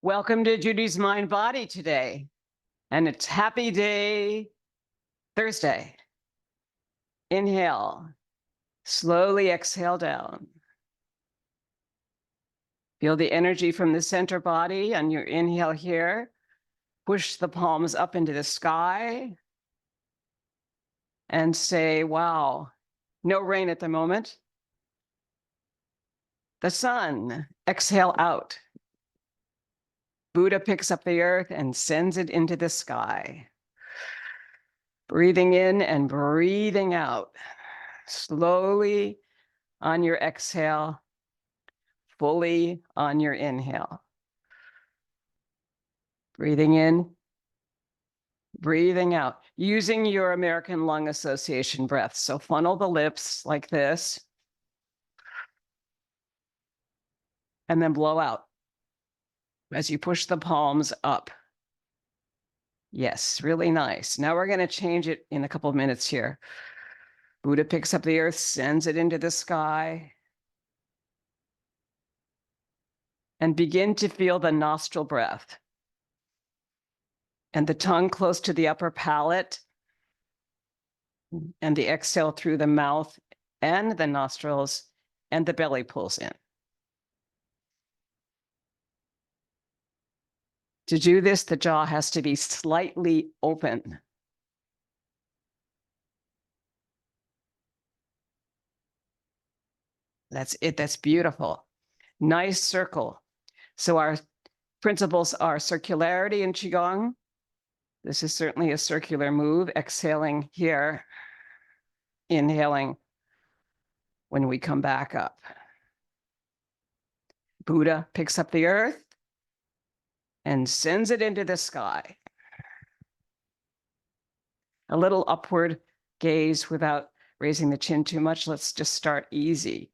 Welcome to Judy's Mind Body today. And it's Happy Day Thursday. Inhale, slowly exhale down. Feel the energy from the center body on your inhale here. Push the palms up into the sky and say, wow, no rain at the moment. The sun, exhale out. Buddha picks up the earth and sends it into the sky. Breathing in and breathing out. Slowly on your exhale, fully on your inhale. Breathing in, breathing out, using your American Lung Association breath. So funnel the lips like this, and then blow out as you push the palms up. Yes, really nice. Now we're going to change it in a couple of minutes here. Buddha picks up the earth, sends it into the sky. And begin to feel the nostril breath. And the tongue close to the upper palate. And the exhale through the mouth and the nostrils, and the belly pulls in. To do this, the jaw has to be slightly open. That's it. That's beautiful. Nice circle. So our principles are circularity in Qigong. This is certainly a circular move. Exhaling here, inhaling when we come back up. Buddha picks up the earth and sends it into the sky. A little upward gaze without raising the chin too much. Let's just start easy.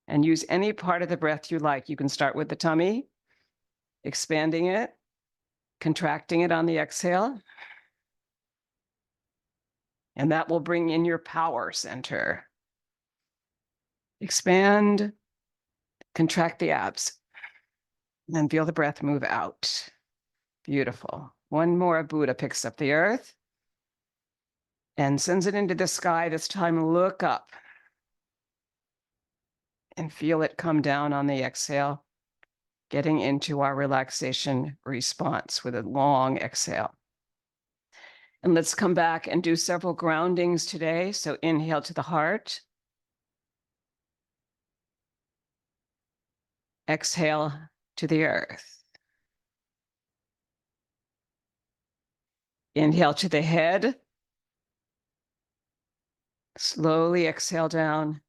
And use any part of the breath you like. You can start with the tummy, expanding it, contracting it on the exhale. And that will bring in your power center. Expand, contract the abs, and then feel the breath move out. Beautiful. One more. Buddha picks up the earth and sends it into the sky. This time, look up and feel it come down on the exhale, getting into our relaxation response with a long exhale. And let's come back and do several groundings today. So inhale to the heart. Exhale to the earth. Inhale to the head. Slowly exhale down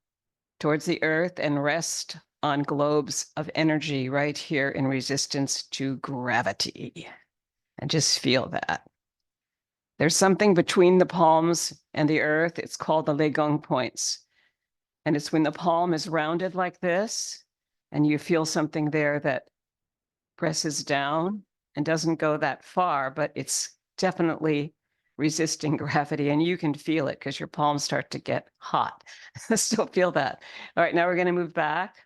towards the earth and rest on globes of energy right here in resistance to gravity. And just feel that. There's something between the palms and the earth. It's called the Legong points. And it's when the palm is rounded like this, and you feel something there that presses down and doesn't go that far, but it's definitely resisting gravity, and you can feel it because your palms start to get hot. Still feel that. All right, now we're going to move back.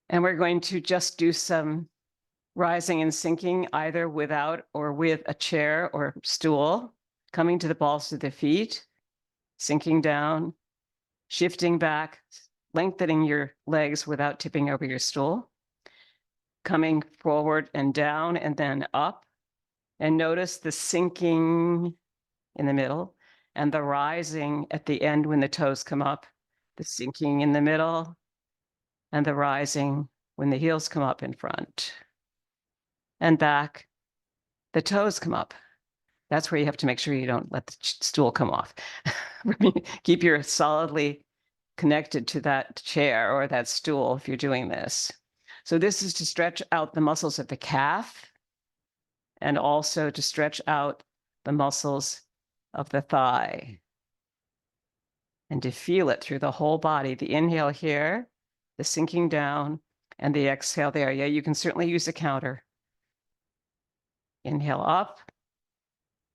And we're going to just do some rising and sinking, either without or with a chair or stool, coming to the balls of the feet, sinking down, shifting back, lengthening your legs without tipping over your stool, coming forward and down and then up. And notice the sinking in the middle and the rising at the end when the toes come up, the sinking in the middle and the rising when the heels come up in front. And back, the toes come up. That's where you have to make sure you don't let the stool come off. Keep your solidly connected to that chair or that stool if you're doing this. So this is to stretch out the muscles of the calf and also to stretch out the muscles of the thigh and to feel it through the whole body. The inhale here, the sinking down, and the exhale there. Yeah, you can certainly use a counter. Inhale up,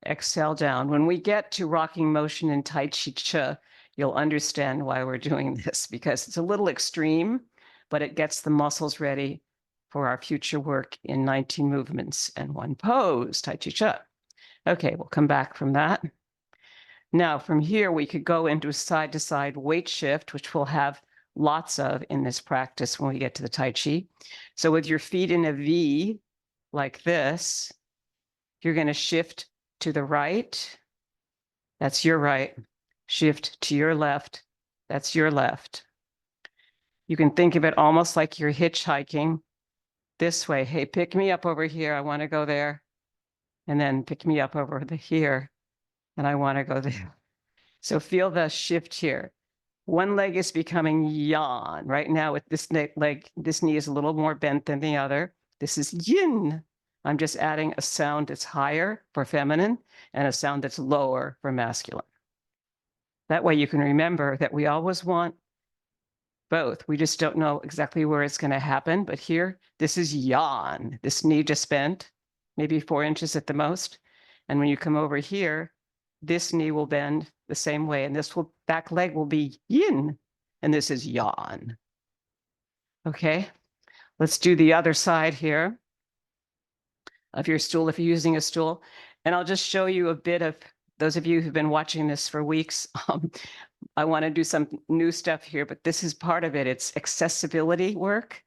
exhale down. When we get to rocking motion in Tai Chi Chih, you'll understand why we're doing this, because it's a little extreme, but it gets the muscles ready for our future work in 19 movements and one pose, Tai Chi Chih. Okay, we'll come back from that. Now, from here, we could go into a side-to-side weight shift, which we'll have lots of in this practice when we get to the Tai Chi. So with your feet in a V, like this, you're going to shift to the right. That's your right. Shift to your left. That's your left. You can think of it almost like you're hitchhiking this way. Hey, pick me up over here. I want to go there. And then pick me up over here. And I want to go there. So feel the shift here. One leg is becoming yan. Right now with this leg, this knee is a little more bent than the other. This is yin. I'm just adding a sound that's higher for feminine and a sound that's lower for masculine. That way you can remember that we always want both. We just don't know exactly where it's going to happen. But here, this is yan. This knee just bent, maybe 4 inches at the most. And when you come over here, this knee will bend the same way. And this back leg will be yin. And this is yan. Okay, let's do the other side here of your stool if you're using a stool. And I'll just show you a bit of, those of you who've been watching this for weeks, I want to do some new stuff here, but this is part of it. It's accessibility work,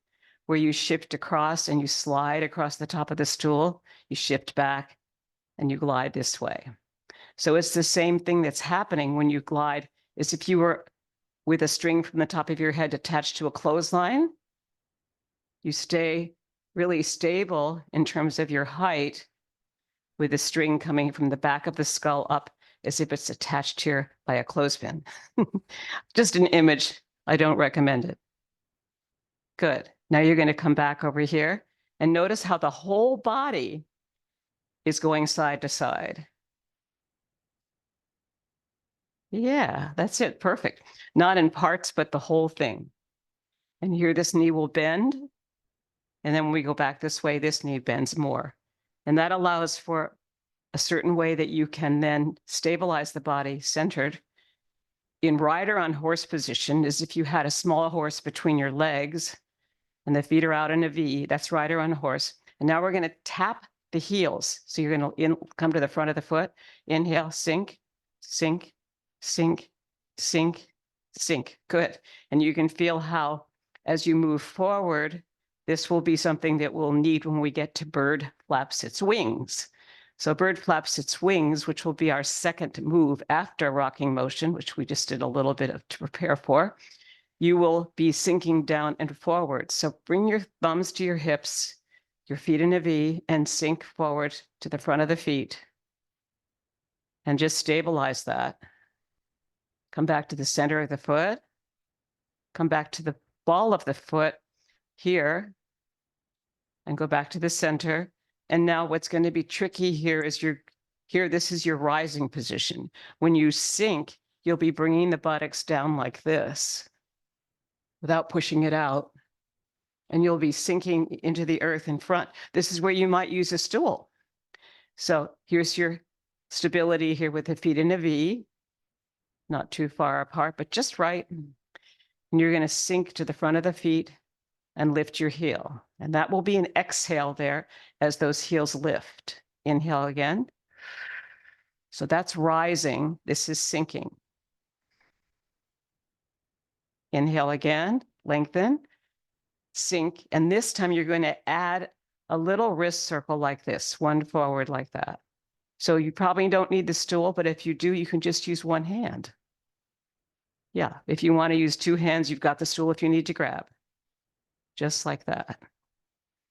where you shift across and you slide across the top of the stool, you shift back and you glide this way. So it's the same thing that's happening when you glide, as if you were with a string from the top of your head attached to a clothesline. You stay really stable in terms of your height with the string coming from the back of the skull up as if it's attached here by a clothespin. Just an image. I don't recommend it. Good. Now you're going to come back over here and notice how the whole body is going side to side. Yeah, that's it. Perfect. Not in parts, but the whole thing. And here this knee will bend. And then when we go back this way, this knee bends more. And that allows for a certain way that you can then stabilize the body centered. In rider on horse position, as if you had a small horse between your legs and the feet are out in a V, that's rider on horse. And now we're going to tap the heels. So you're going to come to the front of the foot, inhale, sink, sink, sink, sink, sink. Good. And you can feel how, as you move forward, this will be something that we'll need when we get to bird flaps its wings. So bird flaps its wings, which will be our second move after rocking motion, which we just did a little bit of to prepare for. You will be sinking down and forward. So bring your thumbs to your hips, your feet in a V, and sink forward to the front of the feet. And just stabilize that. Come back to the center of the foot. Come back to the ball of the foot here. And go back to the center. And now what's going to be tricky here is this is your rising position. When you sink, you'll be bringing the buttocks down like this without pushing it out. And you'll be sinking into the earth in front. This is where you might use a stool. So here's your stability here with the feet in a V, not too far apart, but just right. And you're going to sink to the front of the feet and lift your heel. And that will be an exhale there as those heels lift. Inhale again. So that's rising. This is sinking. Inhale again, lengthen, sink. And this time you're going to add a little wrist circle like this, one forward like that. So you probably don't need the stool, but if you do, you can just use one hand. Yeah, if you want to use two hands, you've got the stool if you need to grab. Just like that.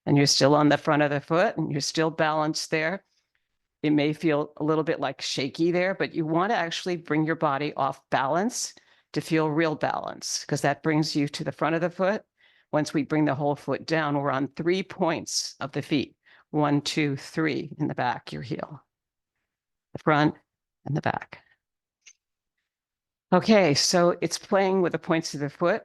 And you're still on the front of the foot and you're still balanced there. It may feel a little bit like shaky there, but you want to actually bring your body off balance to feel real balance, because that brings you to the front of the foot. Once we bring the whole foot down, we're on 3 points of the feet. 1, 2, 3 in the back, your heel, the front and the back. Okay, so it's playing with the points of the foot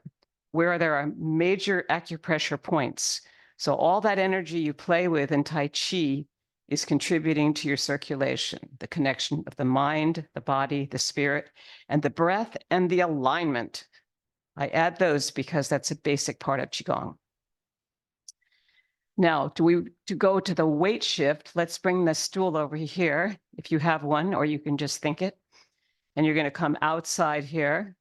where there are major acupressure points. So all that energy you play with in Tai Chi is contributing to your circulation, the connection of the mind, the body, the spirit, and the breath and the alignment. I add those because that's a basic part of Qigong. Now, to go to the weight shift, let's bring the stool over here, if you have one, or you can just think it. And you're going to come outside here.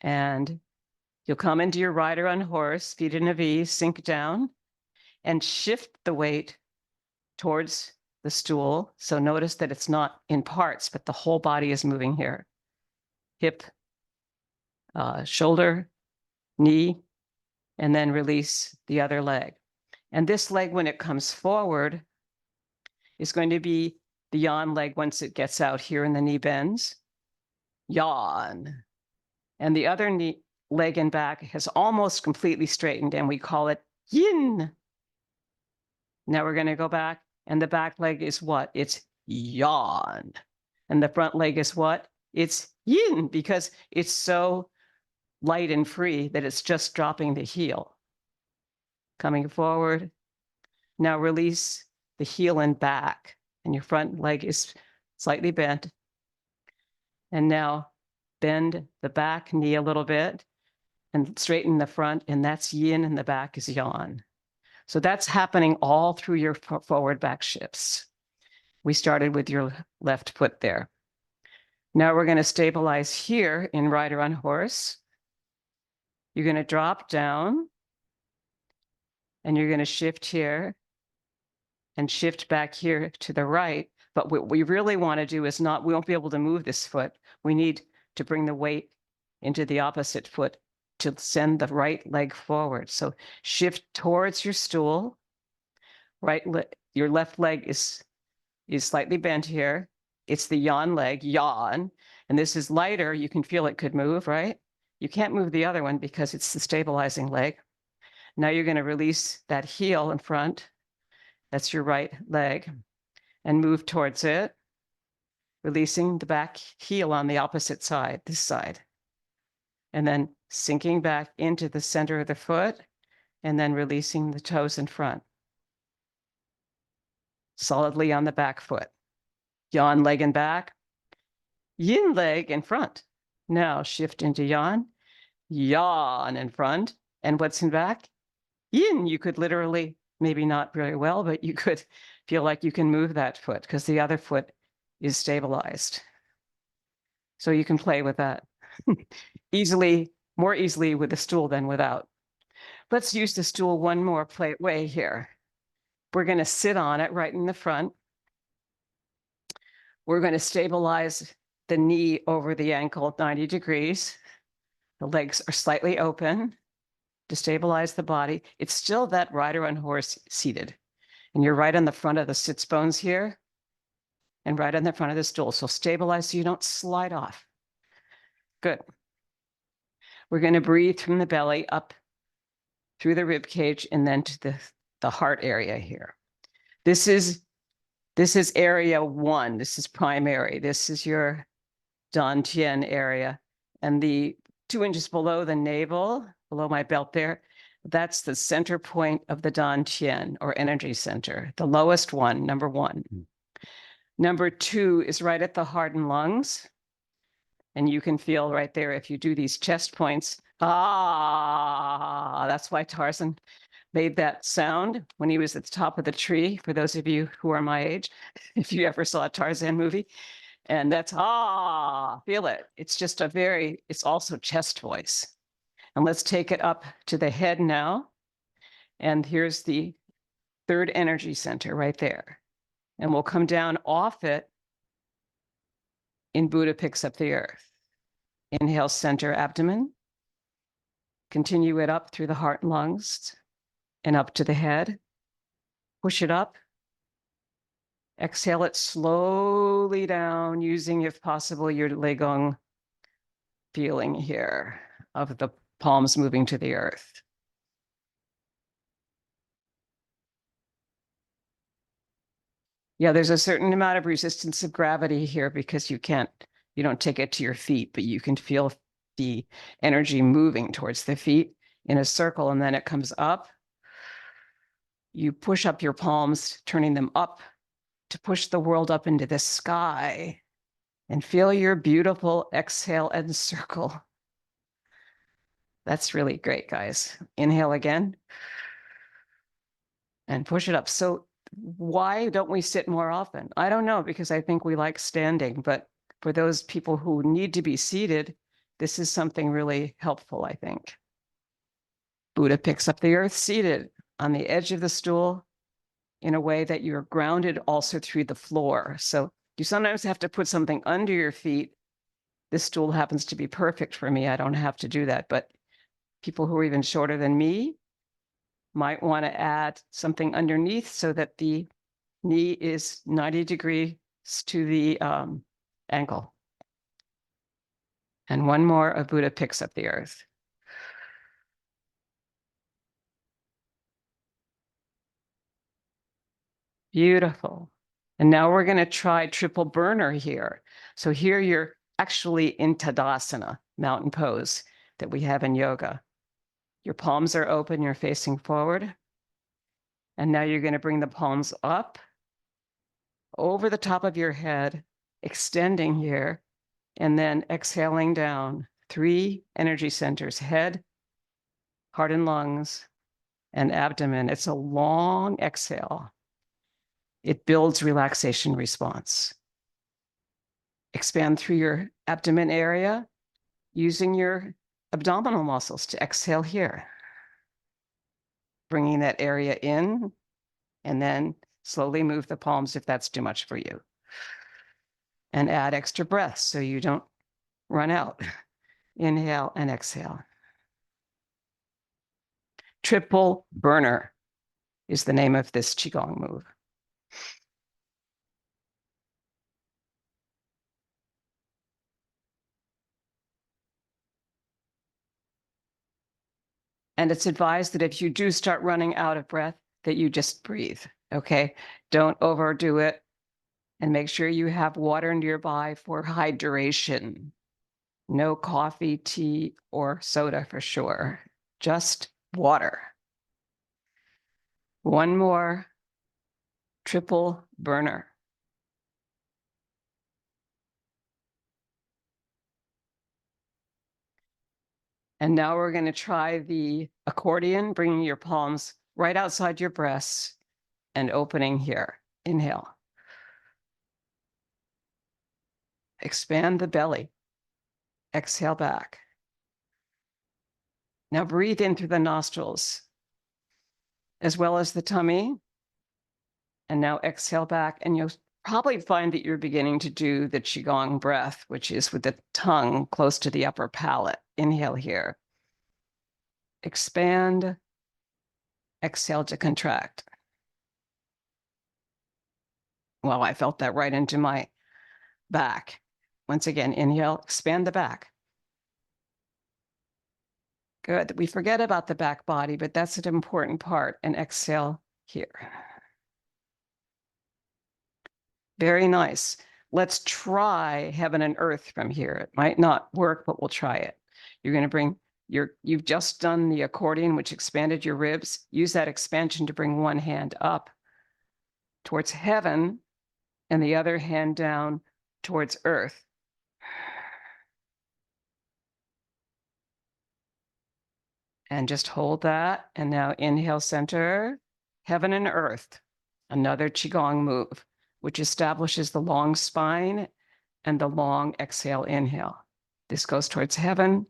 And you'll come into your rider on horse, feet in a V, sink down, and shift the weight towards the stool. So notice that it's not in parts, but the whole body is moving here. Hip, shoulder, knee, and then release the other leg. And this leg, when it comes forward, is going to be the yawn leg once it gets out here and the knee bends. Yawn. And the other knee, leg and back has almost completely straightened, and we call it yin. Now we're going to go back, and the back leg is what? It's yawn. And the front leg is what? It's yin, because it's so light and free that it's just dropping the heel. Coming forward. Now release the heel and back, and your front leg is slightly bent. And now bend the back knee a little bit and straighten the front, and that's yin, and the back is yawn. So that's happening all through your forward back shifts. We started with your left foot there. Now we're going to stabilize here in rider on horse. You're going to drop down, and you're going to shift here and shift back here to the right. But what we really want to do is not, we won't be able to move this foot. We need to bring the weight into the opposite foot to send the right leg forward. So shift towards your stool. Your left leg is slightly bent here. It's the yawn leg, yawn. And this is lighter. You can feel it could move, right? You can't move the other one because it's the stabilizing leg. Now you're going to release that heel in front. That's your right leg. And move towards it, releasing the back heel on the opposite side, this side. And then sinking back into the center of the foot, and then releasing the toes in front. Solidly on the back foot. Yawn leg and back. Yin leg in front. Now shift into yawn. Yawn in front. And what's in back? Yin. You could literally, maybe not very well, but you could feel like you can move that foot because the other foot is stabilized. So you can play with that more easily with the stool than without. Let's use the stool one more way here. We're going to sit on it right in the front. We're going to stabilize the knee over the ankle at 90 degrees. The legs are slightly open to stabilize the body. It's still that rider on horse seated. And you're right on the front of the sits bones here and right on the front of the stool. So stabilize so you don't slide off. Good. We're going to breathe from the belly up through the rib cage and then to the heart area here. This is area 1. This is primary. This is your dantian area. And the 2 inches below the navel, below my belt there, that's the center point of the dantian, or energy center. The lowest one, number 1. Number 2 is right at the heart and lungs. And you can feel right there if you do these chest points. Ah, that's why Tarzan made that sound when he was at the top of the tree, for those of you who are my age, if you ever saw a Tarzan movie. And that's, feel it. It's just it's also chest voice. And let's take it up to the head now. And here's the 3rd energy center right there. And we'll come down off it in Buddha picks up the earth. Inhale, center abdomen. Continue it up through the heart and lungs and up to the head. Push it up. Exhale it slowly down, using, if possible, your Legong feeling here of the palms moving to the earth. Yeah, there's a certain amount of resistance of gravity here because you don't take it to your feet, but you can feel the energy moving towards the feet in a circle, and then it comes up you push up your palms, turning them up to push the world up into the sky, and feel your beautiful exhale and circle. That's really great, guys. Inhale again and push it up. So why don't we sit more often? I don't know, because I think we like standing, but for those people who need to be seated, this is something really helpful, I think. Buddha picks up the earth seated on the edge of the stool in a way that you're grounded also through the floor. So you sometimes have to put something under your feet. This stool happens to be perfect for me. I don't have to do that, but people who are even shorter than me might want to add something underneath so that the knee is 90 degrees to the ankle. And one more, a Buddha picks up the earth. Beautiful. And now we're going to try triple burner here. So here you're actually in Tadasana, mountain pose that we have in yoga. Your palms are open, you're facing forward. And now you're going to bring the palms up over the top of your head, extending here, and then exhaling down. 3 energy centers: head, heart and lungs, and abdomen. It's a long exhale. It builds relaxation response. Expand through your abdomen area using your abdominal muscles to exhale here. Bringing that area in, and then slowly move the palms if that's too much for you. And add extra breaths so you don't run out. Inhale and exhale. Triple burner is the name of this Qigong move. And it's advised that if you do start running out of breath, that you just breathe, okay? Don't overdo it. And make sure you have water nearby for hydration. No coffee, tea, or soda for sure. Just water. One more triple burner. And now we're going to try the accordion, bringing your palms right outside your breasts and opening here. Inhale. Expand the belly. Exhale back. Now breathe in through the nostrils, as well as the tummy. And now exhale back, and you'll probably find that you're beginning to do the Qigong breath, which is with the tongue close to the upper palate. Inhale here. Expand. Exhale to contract. Well, I felt that right into my back. Once again, inhale, expand the back. Good. We forget about the back body, but that's an important part. And exhale here. Very nice. Let's try heaven and earth from here. It might not work, but we'll try it. You're going to bring you've just done the accordion, which expanded your ribs. Use that expansion to bring one hand up towards heaven and the other hand down towards earth. And just hold that. And now inhale, center, heaven and earth. Another Qigong move, which establishes the long spine and the long exhale, inhale. This goes towards heaven.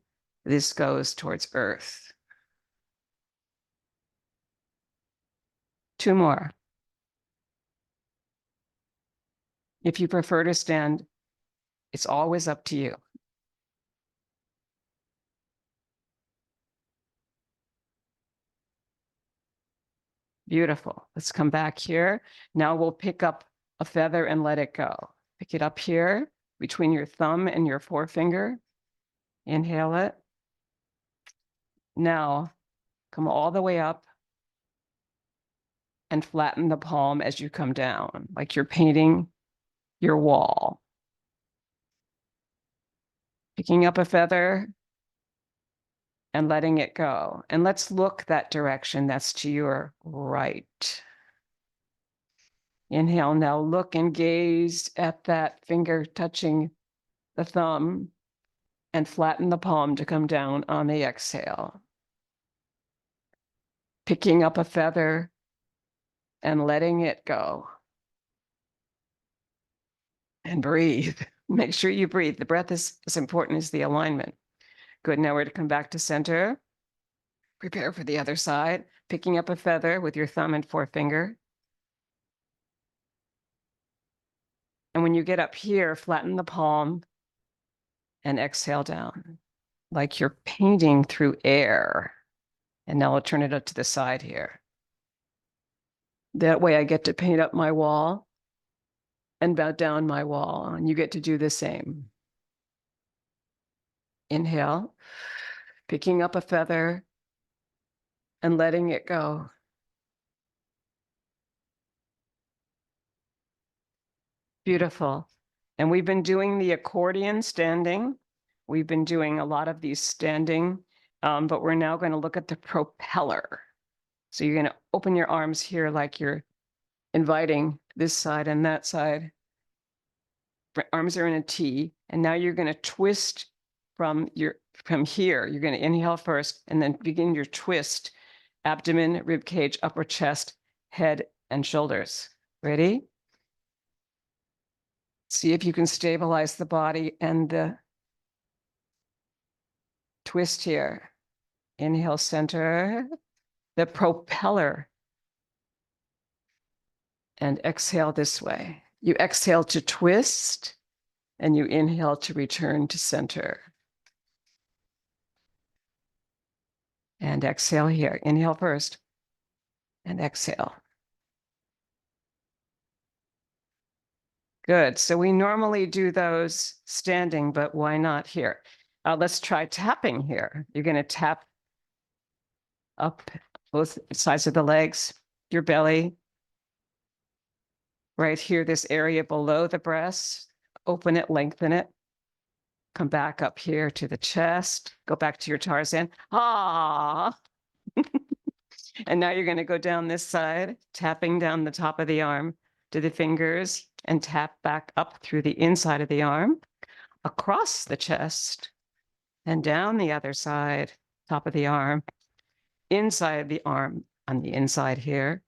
This goes towards earth. 2 more. If you prefer to stand, it's always up to you. Beautiful. Let's come back here. Now we'll pick up a feather and let it go. Pick it up here between your thumb and your forefinger. Inhale it. Now come all the way up and flatten the palm as you come down, like you're painting your wall. Picking up a feather and letting it go. And let's look that direction. That's to your right. Inhale, now look and gaze at that finger touching the thumb and flatten the palm to come down on the exhale. Picking up a feather and letting it go. And breathe. Make sure you breathe. The breath is as important as the alignment. Good, now we're to come back to center. Prepare for the other side. Picking up a feather with your thumb and forefinger. And when you get up here, flatten the palm and exhale down, like you're painting through air. And now I'll turn it up to the side here. That way I get to paint up my wall and bow down my wall, and you get to do the same. Inhale, picking up a feather and letting it go. Beautiful. And we've been doing the accordion standing. We've been doing a lot of these standing, but we're now going to look at the propeller. So you're going to open your arms here like you're inviting this side and that side. Arms are in a T, and now you're going to twist from here. You're going to inhale first, and then begin your twist: abdomen, rib cage, upper chest, head, and shoulders. Ready? See if you can stabilize the body and the twist here. Inhale, center, the propeller, and exhale this way. You exhale to twist, and you inhale to return to center. And exhale here. Inhale first, and exhale. Good. So we normally do those standing, but why not here? Let's try tapping here. You're going to tap up both sides of the legs, your belly, right here, this area below the breast. Open it, lengthen it. Come back up here to the chest. Go back to your Tarzan. Ah! And now you're going to go down this side, tapping down the top of the arm to the fingers, and tap back up through the inside of the arm, across the chest, and down the other side, top of the arm, inside the arm on the inside here.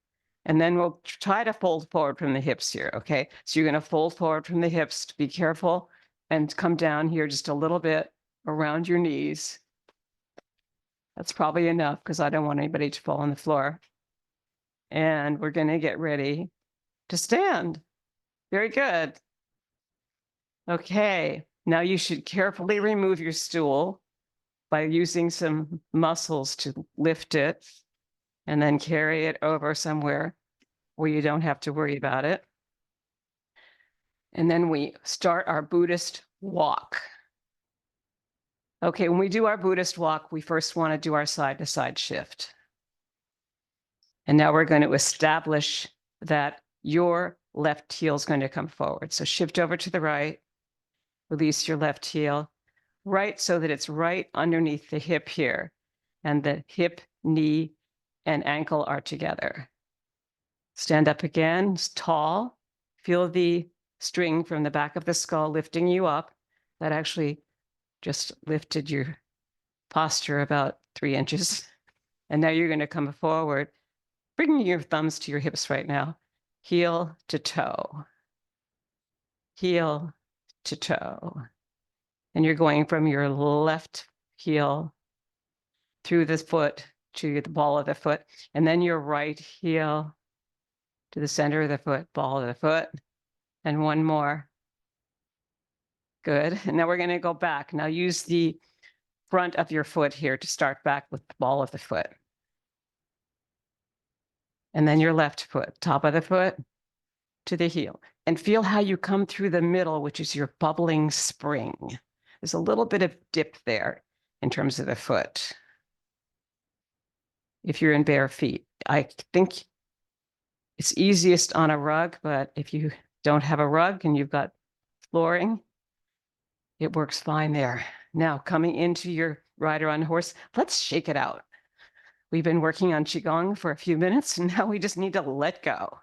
And then we'll try to fold forward from the hips here, okay? So you're going to fold forward from the hips. Be careful and come down here just a little bit around your knees. That's probably enough because I don't want anybody to fall on the floor. And we're going to get ready to stand. Very good. Okay, now you should carefully remove your stool by using some muscles to lift it and then carry it over somewhere where you don't have to worry about it. And then we start our Buddhist walk. Okay, when we do our Buddhist walk, we first want to do our side-to-side shift. And now we're going to establish that your left heel is going to come forward. So shift over to the right, release your left heel, right so that it's right underneath the hip here. And the hip, knee, and ankle are together. Stand up again, tall. Feel the string from the back of the skull lifting you up. That actually just lifted your posture about 3 inches. And now you're going to come forward, bringing your thumbs to your hips right now. Heel to toe. Heel to toe. And you're going from your left heel through the foot to the ball of the foot, and then your right heel to the center of the foot, ball of the foot, and one more. Good. And now we're going to go back. Now use the front of your foot here to start back with the ball of the foot. And then your left foot, top of the foot to the heel. And feel how you come through the middle, which is your bubbling spring. There's a little bit of dip there in terms of the foot. If you're in bare feet, I think it's easiest on a rug, but if you don't have a rug and you've got flooring, it works fine there. Now coming into your rider on horse, let's shake it out. We've been working on Qigong for a few minutes, and now we just need to let go.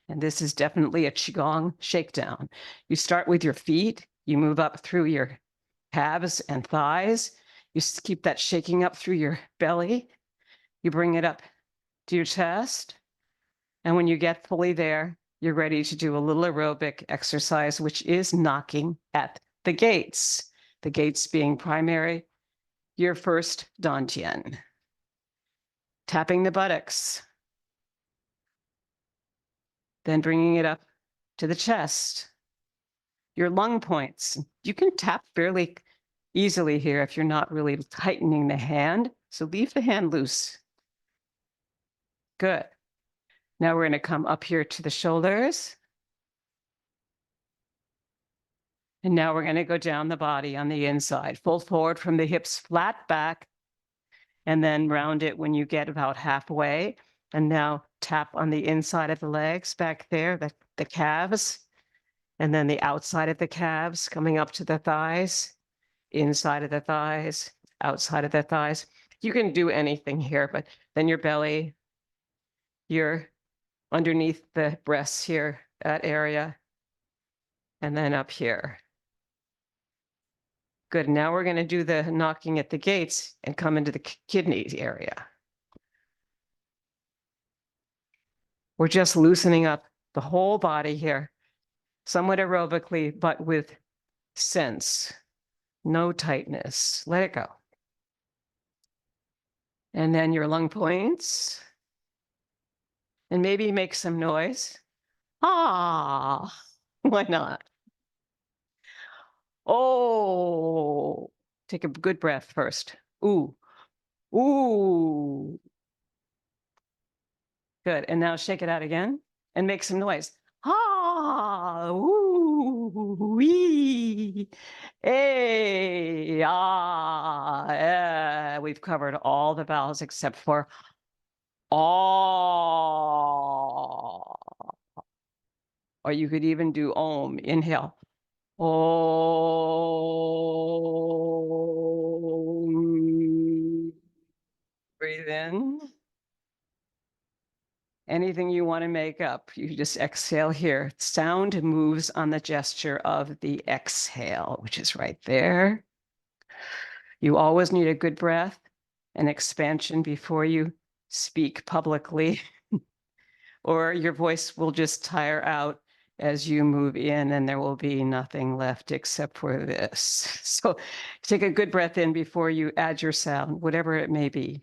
And this is definitely a Qigong shakedown. You start with your feet, you move up through your calves and thighs. You keep that shaking up through your belly. You bring it up to your chest. And when you get fully there, you're ready to do a little aerobic exercise, which is knocking at the gates being primary, your first dantian. Tapping the buttocks. Then bringing it up to the chest. Your lung points. You can tap fairly easily here if you're not really tightening the hand. So leave the hand loose. Good. Now we're going to come up here to the shoulders. And now we're going to go down the body on the inside. Fold forward from the hips, flat back, and then round it when you get about halfway. And now tap on the inside of the legs back there, the calves, and then the outside of the calves coming up to the thighs, inside of the thighs, outside of the thighs. You can do anything here, but then your belly, your underneath the breasts here, that area, and then up here. Good. Now we're going to do the knocking at the gates and come into the kidneys area. We're just loosening up the whole body here, somewhat aerobically, but with sense. No tightness. Let it go. And then your lung points. And maybe make some noise. Ah, why not? Oh, take a good breath first. Ooh, ooh. Good. And now shake it out again and make some noise. Ah, ooh, wee, hey, ah, eh. We've covered all the vowels except for ah. Or you could even do om. Inhale. Om. Breathe in. Anything you want to make up, you just exhale here. Sound moves on the gesture of the exhale, which is right there. You always need a good breath and expansion before you speak publicly, or your voice will just tire out as you move in and there will be nothing left except for this. So take a good breath in before you add your sound, whatever it may be.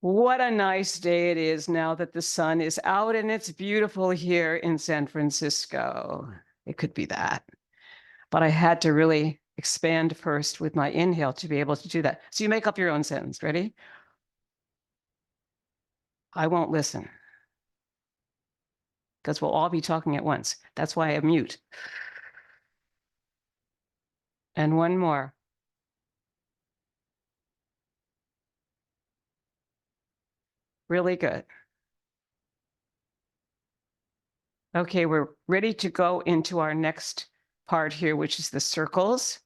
What a nice day it is now that the sun is out and it's beautiful here in San Francisco. It could be that. But I had to really expand first with my inhale to be able to do that. So you make up your own sentence. Ready? I won't listen. Because we'll all be talking at once. That's why I mute. And one more. Really good. Okay, we're ready to go into our next part here, which is the circles.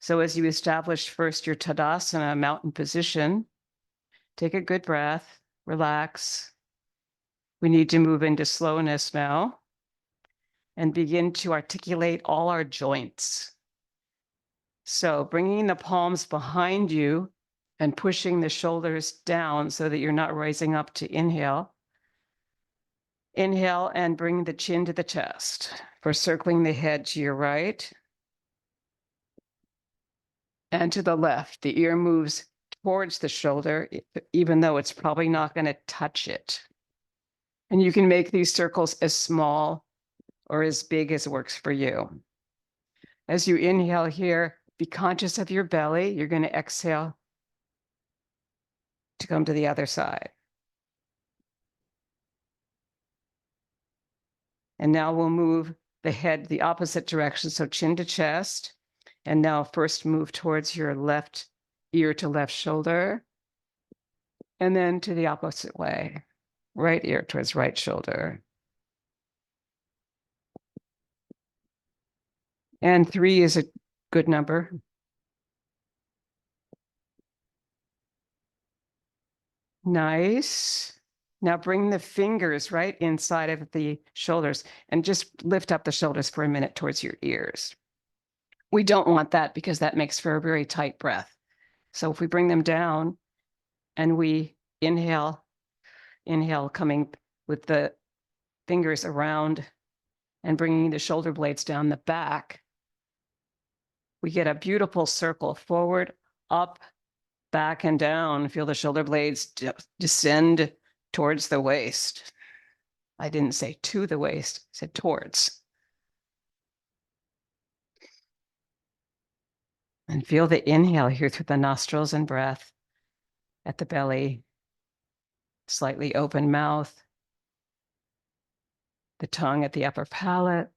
So as you establish first your Tadasana, mountain position, take a good breath, relax. We need to move into slowness now and begin to articulate all our joints. So bringing the palms behind you and pushing the shoulders down so that you're not rising up to inhale. Inhale and bring the chin to the chest for circling the head to your right and to the left. The ear moves towards the shoulder, even though it's probably not going to touch it. And you can make these circles as small or as big as works for you. As you inhale here, be conscious of your belly. You're going to exhale to come to the other side. And now we'll move the head the opposite direction, so chin to chest. And now first move towards your left ear to left shoulder. And then to the opposite way, right ear towards right shoulder. And 3 is a Good number. Nice. Now bring the fingers right inside of the shoulders and just lift up the shoulders for a minute towards your ears. We don't want that because that makes for a very tight breath. So if we bring them down and we inhale, coming with the fingers around and bringing the shoulder blades down the back, we get a beautiful circle forward, up, back, and down. Feel the shoulder blades descend towards the waist. I didn't say to the waist, I said towards. And feel the inhale here through the nostrils and breath at the belly, slightly open mouth, the tongue at the upper palate.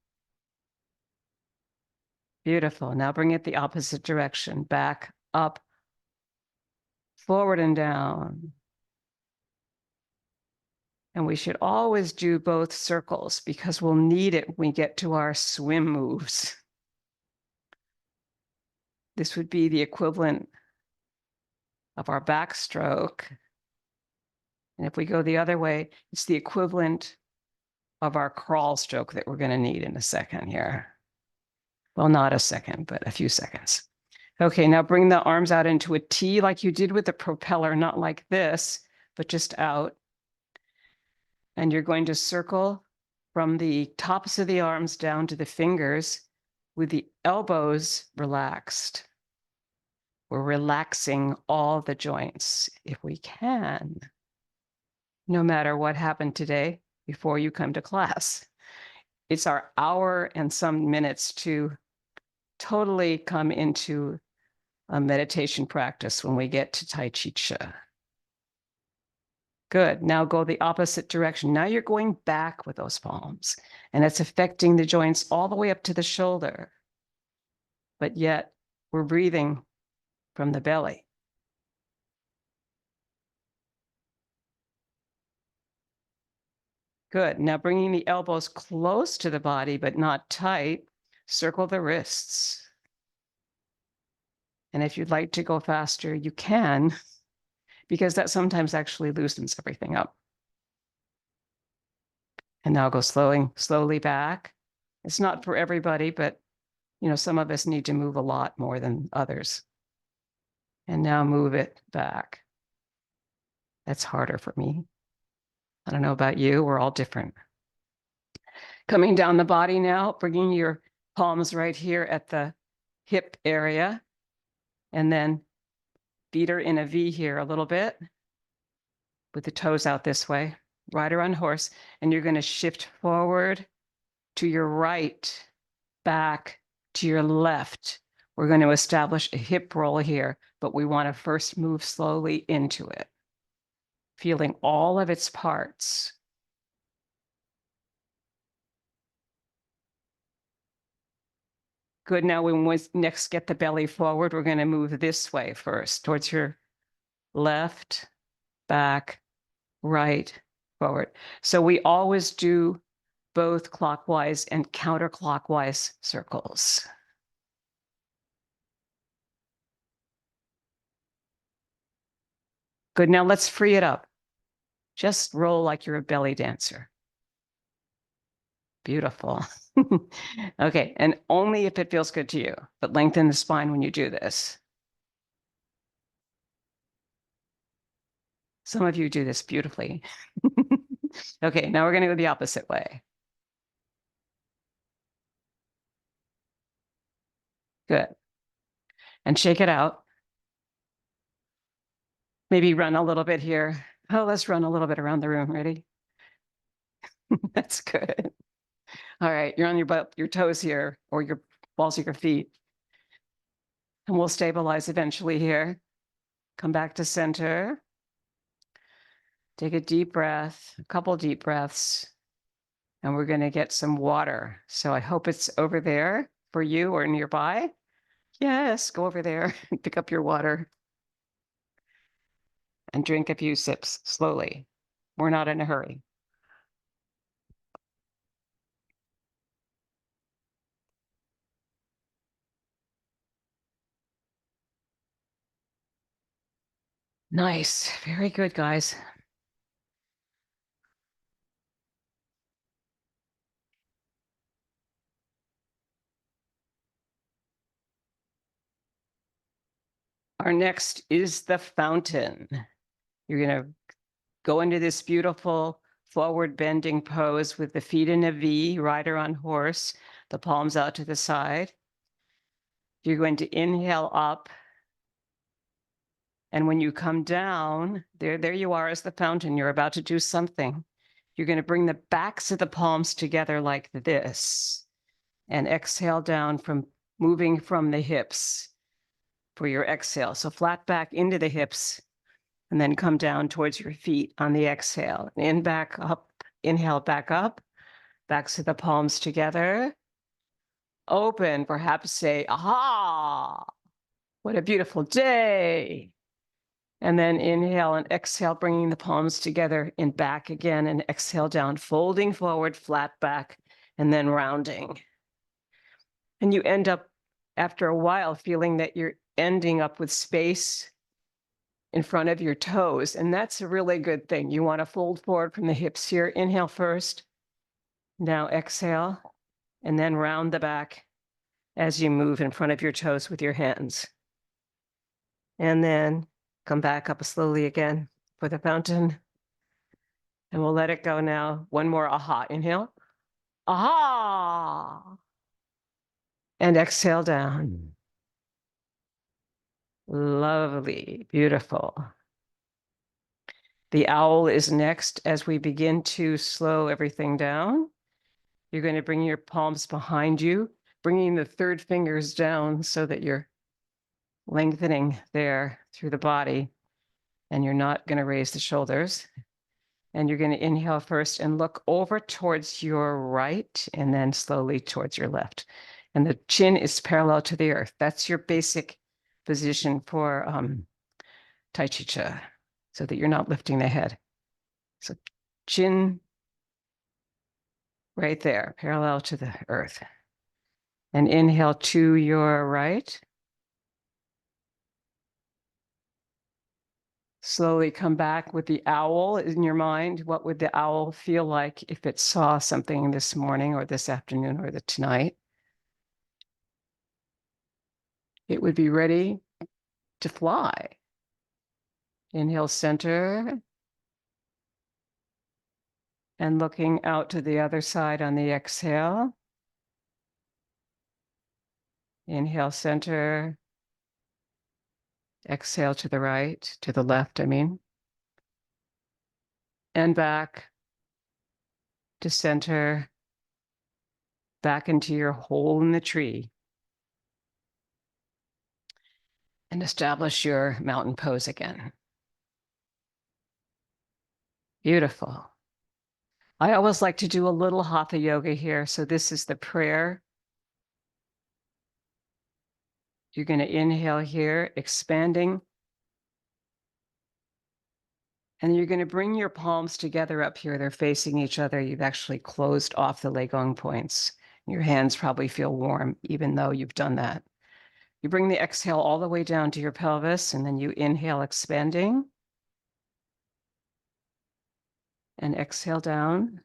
Beautiful. Now bring it the opposite direction, back, up, forward and down. And we should always do both circles because we'll need it when we get to our swim moves. This would be the equivalent of our backstroke. And if we go the other way, it's the equivalent of our crawl stroke that we're going to need in a second here. Well, not a second, but a few seconds. Okay, now bring the arms out into a T like you did with the propeller, not like this, but just out. And you're going to circle from the tops of the arms down to the fingers with the elbows relaxed. We're relaxing all the joints if we can, no matter what happened today before you come to class. It's our hour and some minutes to totally come into a meditation practice when we get to Tai Chi Chih. Good. Now go the opposite direction. Now you're going back with those palms, and it's affecting the joints all the way up to the shoulder. But yet we're breathing from the belly. Good. Now bringing the elbows close to the body, but not tight, circle the wrists. And if you'd like to go faster, you can, because that sometimes actually loosens everything up. And now go slowly back. It's not for everybody, but some of us need to move a lot more than others. And now move it back. That's harder for me. I don't know about you, we're all different. Coming down the body now, bringing your palms right here at the hip area, and then feet are in a V here a little bit, with the toes out this way, rider on horse, and you're going to shift forward to your right, back to your left. We're going to establish a hip roll here, but we want to first move slowly into it, feeling all of its parts. Good. Now, when we next get the belly forward, we're going to move this way first, towards your left, back, right, forward. So we always do both clockwise and counterclockwise circles. Good. Now let's free it up. Just roll like you're a belly dancer. Beautiful. Okay, and only if it feels good to you, but lengthen the spine when you do this. Some of you do this beautifully. Okay, now we're going to go the opposite way. Good. And shake it out. Maybe run a little bit here. Oh, let's run a little bit around the room. Ready? That's good. All right, you're on your butt, your toes here, or your balls of your feet. And we'll stabilize eventually here. Come back to center. Take a deep breath, a couple deep breaths, and we're going to get some water. So I hope it's over there for you or nearby. Yes, go over there and pick up your water and drink a few sips slowly. We're not in a hurry. Nice. Very good, guys. Our next is the fountain. You're going to go into this beautiful forward bending pose with the feet in a V, rider on horse, the palms out to the side. You're going to inhale up. And when you come down, there you are as the fountain. You're about to do something. You're going to bring the backs of the palms together like this and exhale down from moving from the hips for your exhale. So flat back into the hips and then come down towards your feet on the exhale. In, back up, inhale back up, backs of the palms together. Open, perhaps say, aha, what a beautiful day. And then inhale and exhale, bringing the palms together in back again and exhale down, folding forward, flat back, and then rounding. And you end up, after a while, feeling that you're ending up with space in front of your toes. And that's a really good thing. You want to fold forward from the hips here. Inhale first. Now exhale, and then round the back as you move in front of your toes with your hands. And then come back up slowly again for the fountain. And we'll let it go now. One more aha. Inhale. Aha. And exhale down. Lovely. Beautiful. The owl is next as we begin to slow everything down. You're going to bring your palms behind you, bringing the third fingers down so that you're lengthening there through the body. And you're not going to raise the shoulders. And you're going to inhale first and look over towards your right and then slowly towards your left. And the chin is parallel to the earth. That's your basic position for Tai Chi Chih, so that you're not lifting the head. So chin right there, parallel to the earth. And inhale to your right. Slowly come back with the owl in your mind. What would the owl feel like if it saw something this morning or this afternoon or tonight? It would be ready to fly. Inhale, center. And looking out to the other side on the exhale. Inhale, center. Exhale to the right, to the left, I mean. And back to center. Back into your hole in the tree. And establish your mountain pose again. Beautiful. I always like to do a little Hatha Yoga here. So this is the prayer. You're going to inhale here, expanding. And you're going to bring your palms together up here. They're facing each other. You've actually closed off the Legong points. Your hands probably feel warm, even though you've done that. You bring the exhale all the way down to your pelvis, and then you inhale, expanding. And exhale down.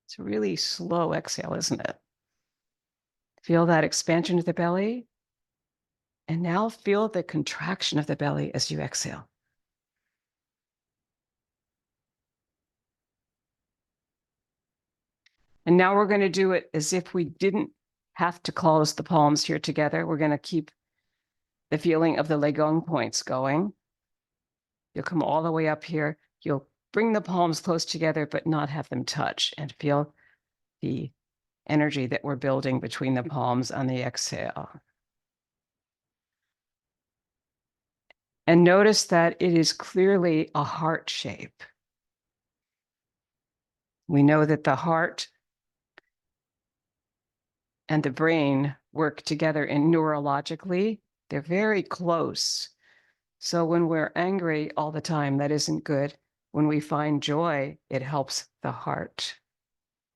It's a really slow exhale, isn't it? Feel that expansion of the belly. And now feel the contraction of the belly as you exhale. And now we're going to do it as if we didn't have to close the palms here together. We're going to keep the feeling of the Legong points going. You'll come all the way up here. You'll bring the palms close together, but not have them touch, and feel the energy that we're building between the palms on the exhale. And notice that it is clearly a heart shape. We know that the heart and the brain work together neurologically. They're very close. So when we're angry all the time, that isn't good. When we find joy, it helps the heart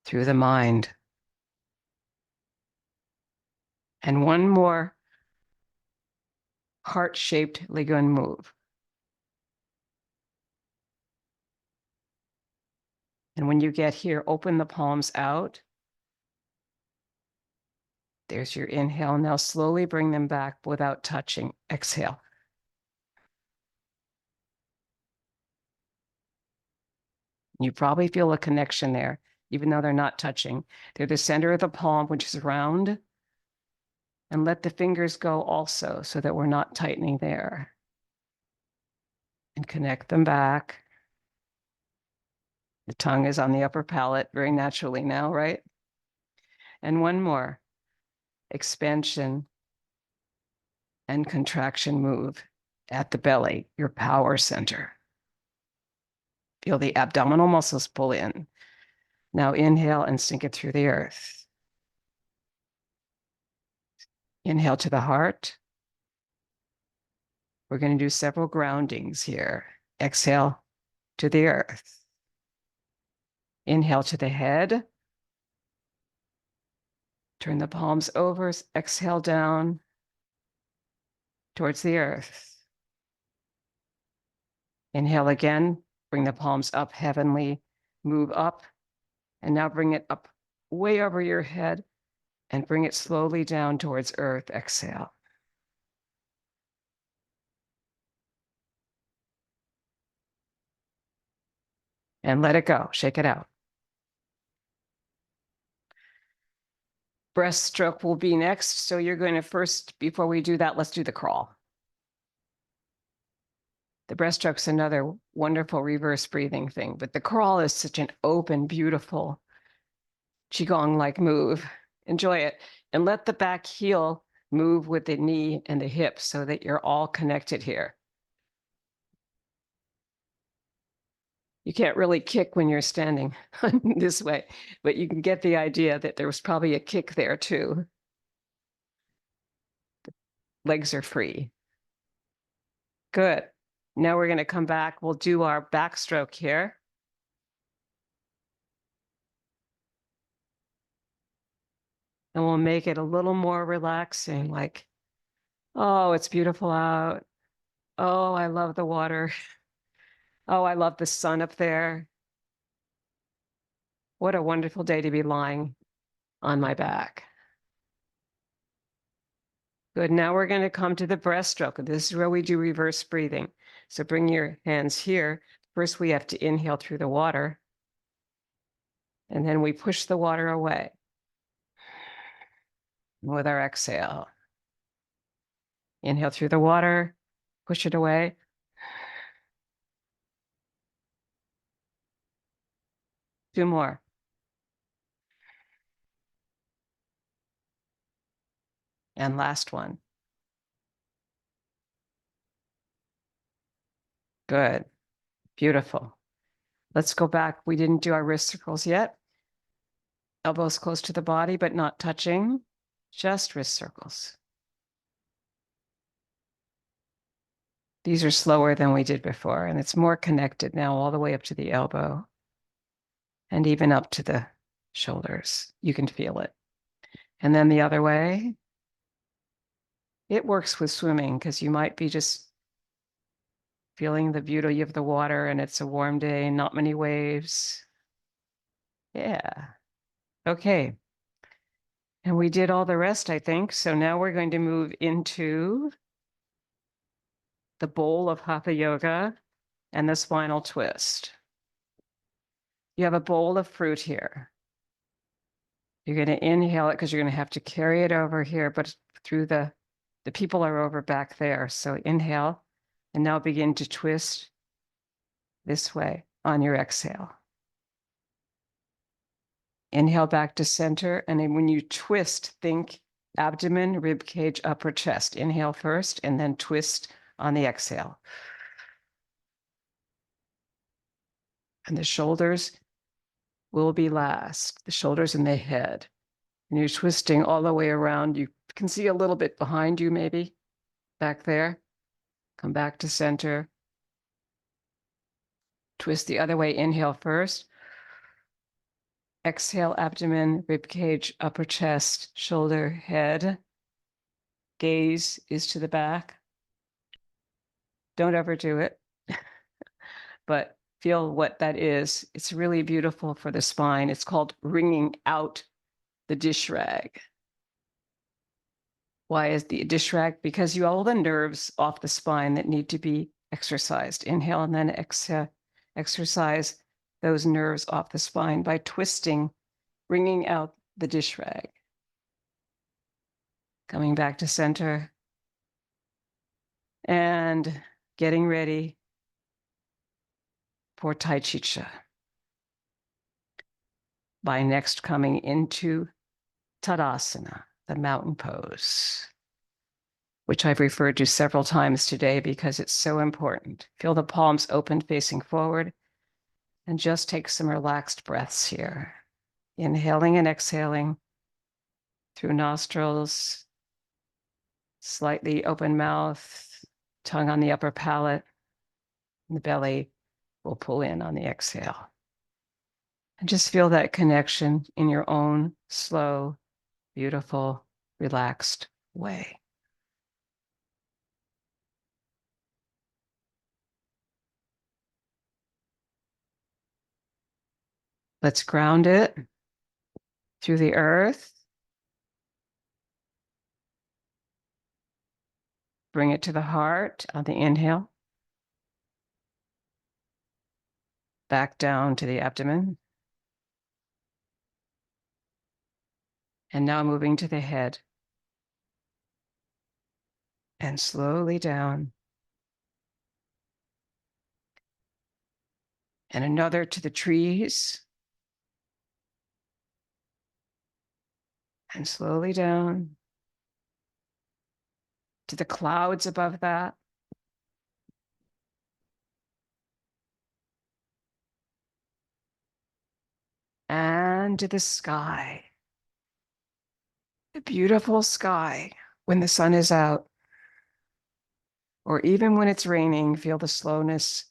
through the mind. And one more heart-shaped Ligun move. And when you get here, open the palms out. There's your inhale. Now slowly bring them back without touching. Exhale. You probably feel a connection there, even though they're not touching. They're the center of the palm, which is round. And let the fingers go also so that we're not tightening there. And connect them back. The tongue is on the upper palate very naturally now, right? And one more. Expansion and contraction move at the belly, your power center. Feel the abdominal muscles pull in. Now inhale and sink it through the earth. Inhale to the heart. We're going to do several groundings here. Exhale to the earth. Inhale to the head. Turn the palms over. Exhale down towards the earth. Inhale again. Bring the palms up heavenly. Move up. And now bring it up way over your head and bring it slowly down towards earth. Exhale. And let it go. Shake it out. Breaststroke will be next. So you're going to first, before we do that, let's do the crawl. The breaststroke's another wonderful reverse breathing thing, but the crawl is such an open, beautiful Qigong-like move. Enjoy it. And let the back heel move with the knee and the hip so that you're all connected here. You can't really kick when you're standing this way, but you can get the idea that there was probably a kick there too. The legs are free. Good. Now we're going to come back. We'll do our backstroke here. And we'll make it a little more relaxing, like, oh, it's beautiful out. Oh, I love the water. Oh, I love the sun up there. What a wonderful day to be lying on my back. Good. Now we're going to come to the breaststroke. This is where we do reverse breathing. So bring your hands here. First, we have to inhale through the water. And then we push the water away with our exhale. Inhale through the water, push it away. Two more. And last one. Good. Beautiful. Let's go back. We didn't do our wrist circles yet. Elbows close to the body, but not touching. Just wrist circles. These are slower than we did before, and it's more connected now all the way up to the elbow and even up to the shoulders. You can feel it. And then the other way. It works with swimming because you might be just feeling the beauty of the water and it's a warm day, not many waves. Yeah. Okay. And we did all the rest, I think. So now we're going to move into the bowl of Hatha Yoga and the spinal twist. You have a bowl of fruit here. You're going to inhale it because you're going to have to carry it over here, but through the people are over back there. So inhale and now begin to twist this way on your exhale. Inhale back to center. And then when you twist, think abdomen, rib cage, upper chest. Inhale first and then twist on the exhale. And the shoulders will be last, the shoulders and the head. And you're twisting all the way around. You can see a little bit behind you, maybe back there. Come back to center. Twist the other way. Inhale first. Exhale, abdomen, rib cage, upper chest, shoulder, head. gaze is to the back. Don't overdo it, but feel what that is. It's really beautiful for the spine. It's called wringing out the dish rag. Why is the dish rag? Because you have all the nerves off the spine that need to be exercised. Inhale and then exhale. Exercise those nerves off the spine by twisting, wringing out the dish rag. Coming back to center and getting ready for Tai Chi Chih. By next coming into Tadasana, the mountain pose, which I've referred to several times today because it's so important. Feel the palms open facing forward and just take some relaxed breaths here. Inhaling and exhaling through nostrils, slightly open mouth, tongue on the upper palate, and the belly will pull in on the exhale. And just feel that connection in your own slow, beautiful, relaxed way. Let's ground it through the earth. Bring it to the heart on the inhale. Back down to the abdomen. And now moving to the head. And slowly down. And another to the trees. And slowly down to the clouds above that. And to the sky. The beautiful sky when the sun is out. Or even when it's raining, feel the slowness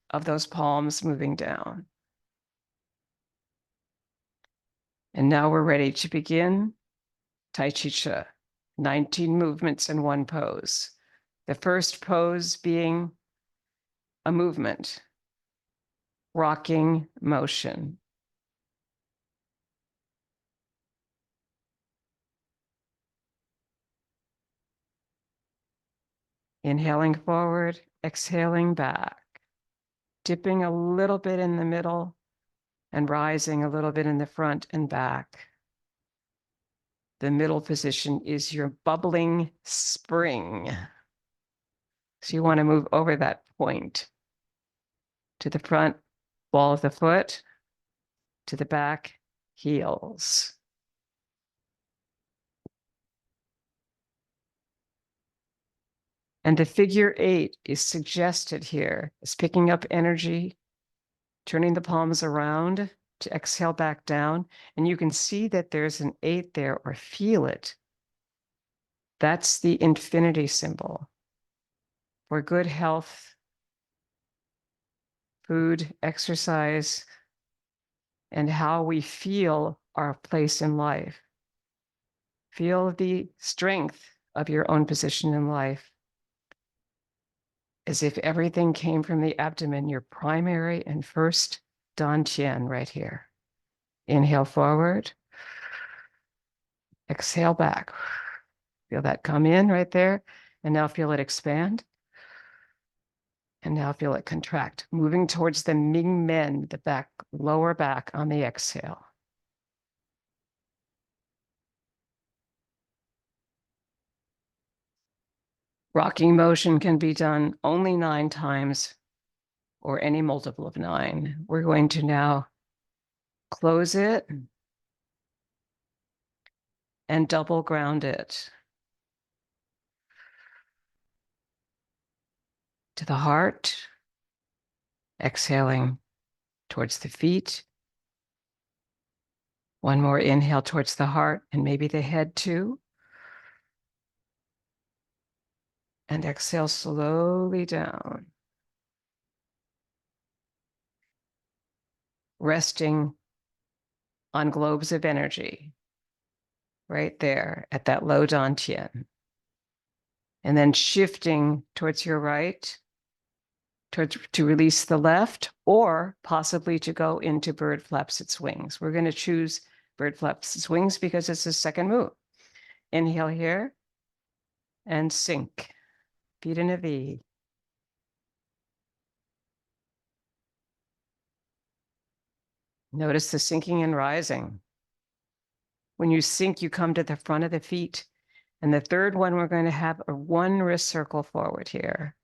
of those palms moving down. And now we're ready to begin Tai Chi Chih, 19 movements in one pose. The first pose being a movement, rocking motion. Inhaling forward, exhaling back, dipping a little bit in the middle and rising a little bit in the front and back. The middle position is your bubbling spring. So you want to move over that point to the front ball of the foot, to the back heels. And the figure 8 is suggested here. It's picking up energy, turning the palms around to exhale back down. And you can see that there's an 8 there, or feel it. That's the infinity symbol for good health, food, exercise, and how we feel our place in life. Feel the strength of your own position in life, as if everything came from the abdomen, your primary and first dantian right here. Inhale forward, exhale back. Feel that come in right there, and now feel it expand. And now feel it contract, moving towards the Ming Men, the back, lower back on the exhale. Rocking motion can be done only 9 times or any multiple of 9. We're going to now close it and double ground it to the heart, exhaling towards the feet. One more inhale towards the heart and maybe the head too. And exhale slowly down. Resting on globes of energy right there at that low dantian. And then shifting towards your right, to release the left, or possibly to go into bird flaps its wings. We're going to choose bird flaps its wings because it's the second move. Inhale here and sink. Feet in a V. Notice the sinking and rising. When you sink, you come to the front of the feet. And the third one, we're going to have a one wrist circle forward here.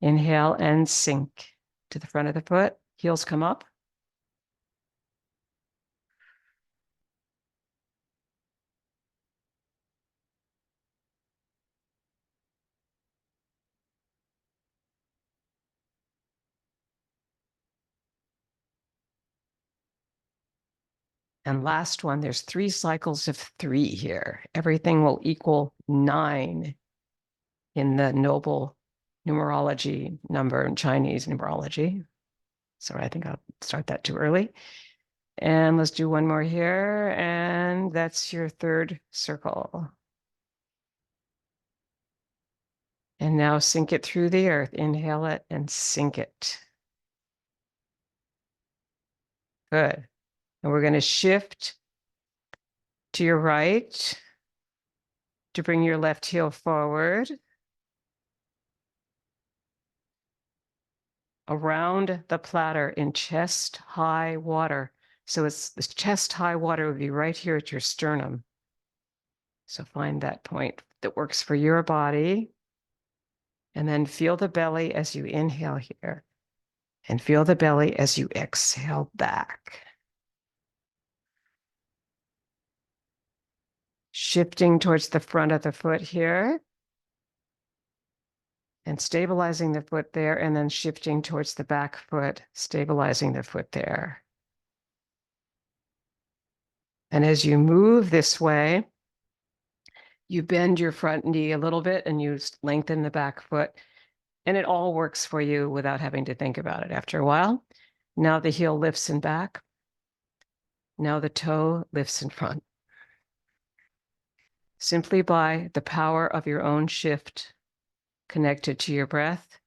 Inhale and sink to the front of the foot. Heels come up. And last one, there's 3 cycles of 3 here. Everything will equal 9 in the noble numerology number in Chinese numerology. Sorry, I think I'll start that too early. And let's do one more here. And that's your third circle. And now sink it through the earth. Inhale it and sink it. Good. And we're going to shift to your right to bring your left heel forward. Around the platter in chest high water. So it's the chest high water would be right here at your sternum. So find that point that works for your body. And then feel the belly as you inhale here. And feel the belly as you exhale back. Shifting towards the front of the foot here. And stabilizing the foot there, and then shifting towards the back foot, stabilizing the foot there. And as you move this way, you bend your front knee a little bit and you lengthen the back foot. And it all works for you without having to think about it after a while. Now the heel lifts in back. Now the toe lifts in front. Simply by the power of your own shift connected to your breath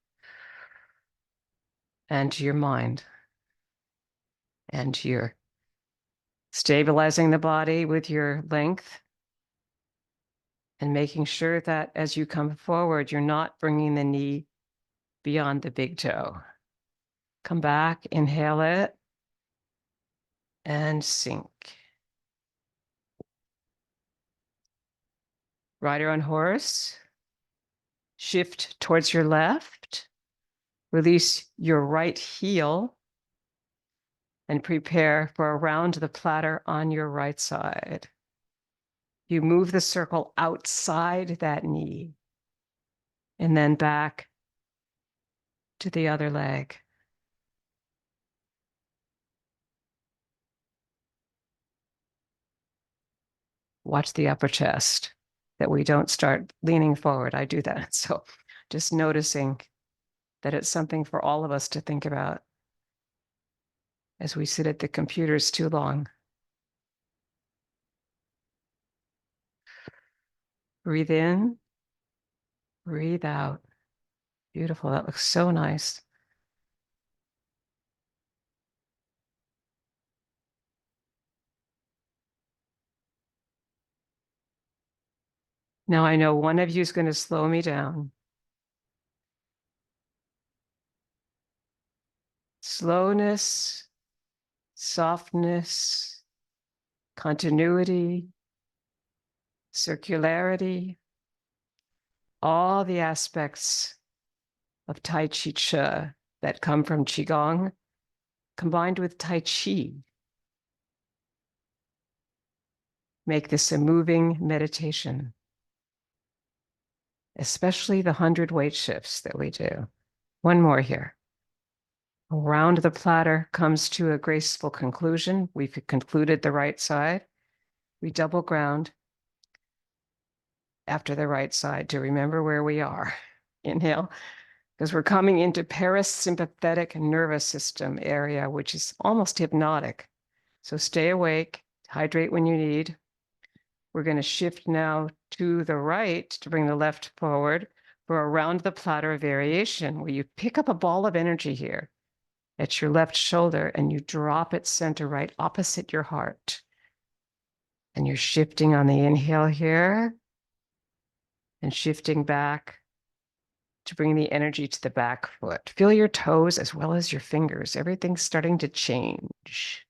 and to your mind and to your stabilizing the body with your length and making sure that as you come forward, you're not bringing the knee beyond the big toe. Come back, inhale it, and sink. Rider on horse, shift towards your left, release your right heel, and prepare for a round the platter on your right side. You move the circle outside that knee, and then back to the other leg. Watch the upper chest, that we don't start leaning forward. I do that. So just noticing that it's something for all of us to think about as we sit at the computers too long. Breathe in, breathe out. Beautiful. That looks so nice. Now I know one of you is going to slow me down. Slowness, softness, continuity, circularity, all the aspects of Tai Chi Chih that come from Qigong, combined with Tai Chi, make this a moving meditation, especially the 100 weight shifts that we do. One more here. Around the platter comes to a graceful conclusion. We've concluded the right side. We double ground after the right side to remember where we are. Inhale, because we're coming into parasympathetic nervous system area, which is almost hypnotic. So stay awake, hydrate when you need. We're going to shift now to the right to bring the left forward for a round the platter variation, where you pick up a ball of energy here at your left shoulder and you drop it center right opposite your heart. And you're shifting on the inhale here and shifting back to bring the energy to the back foot. Feel your toes as well as your fingers. Everything's starting to change.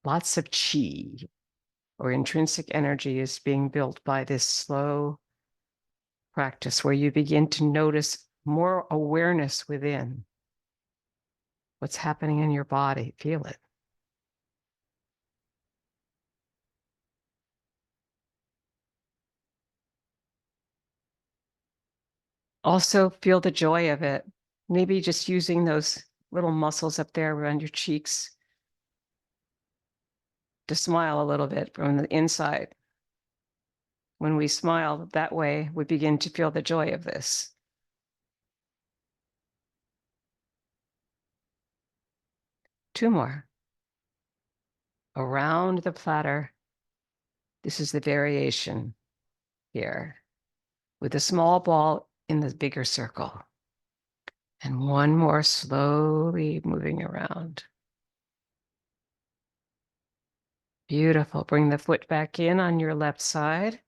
Lots of chi, or intrinsic energy, is being built by this slow practice where you begin to notice more awareness within. What's happening in your body? Feel it. Also feel the joy of it. Maybe just using those little muscles up there around your cheeks to smile a little bit from the inside. When we smile that way, we begin to feel the joy of this. Two more. Around the platter. This is the variation here, with a small ball in the bigger circle. And one more, slowly moving around. Beautiful. Bring the foot back in on your left side.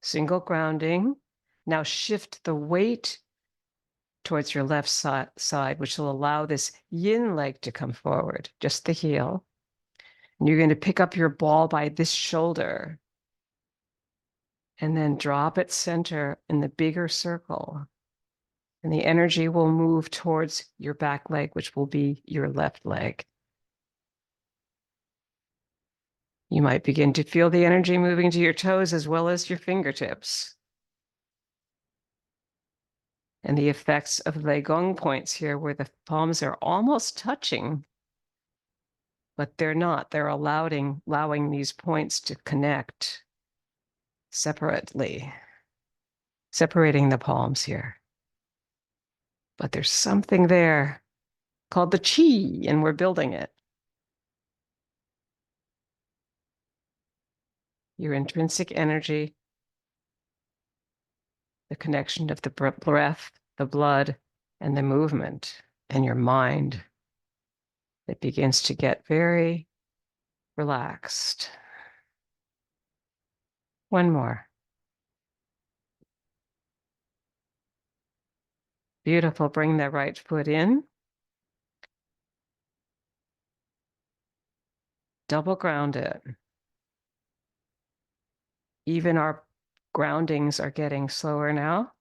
Single grounding. Now shift the weight towards your left side, which will allow this yin leg to come forward, just the heel. And you're going to pick up your ball by this shoulder and then drop it center in the bigger circle. And the energy will move towards your back leg, which will be your left leg. You might begin to feel the energy moving to your toes as well as your fingertips. And the effects of Leigong points here, where the palms are almost touching, but they're not. They're allowing these points to connect separately, separating the palms here. But there's something there called the chi, and we're building it. Your intrinsic energy, the connection of the breath, the blood, and the movement, and your mind that begins to get very relaxed. One more. Beautiful. Bring that right foot in. Double ground it. Even our groundings are getting slower now.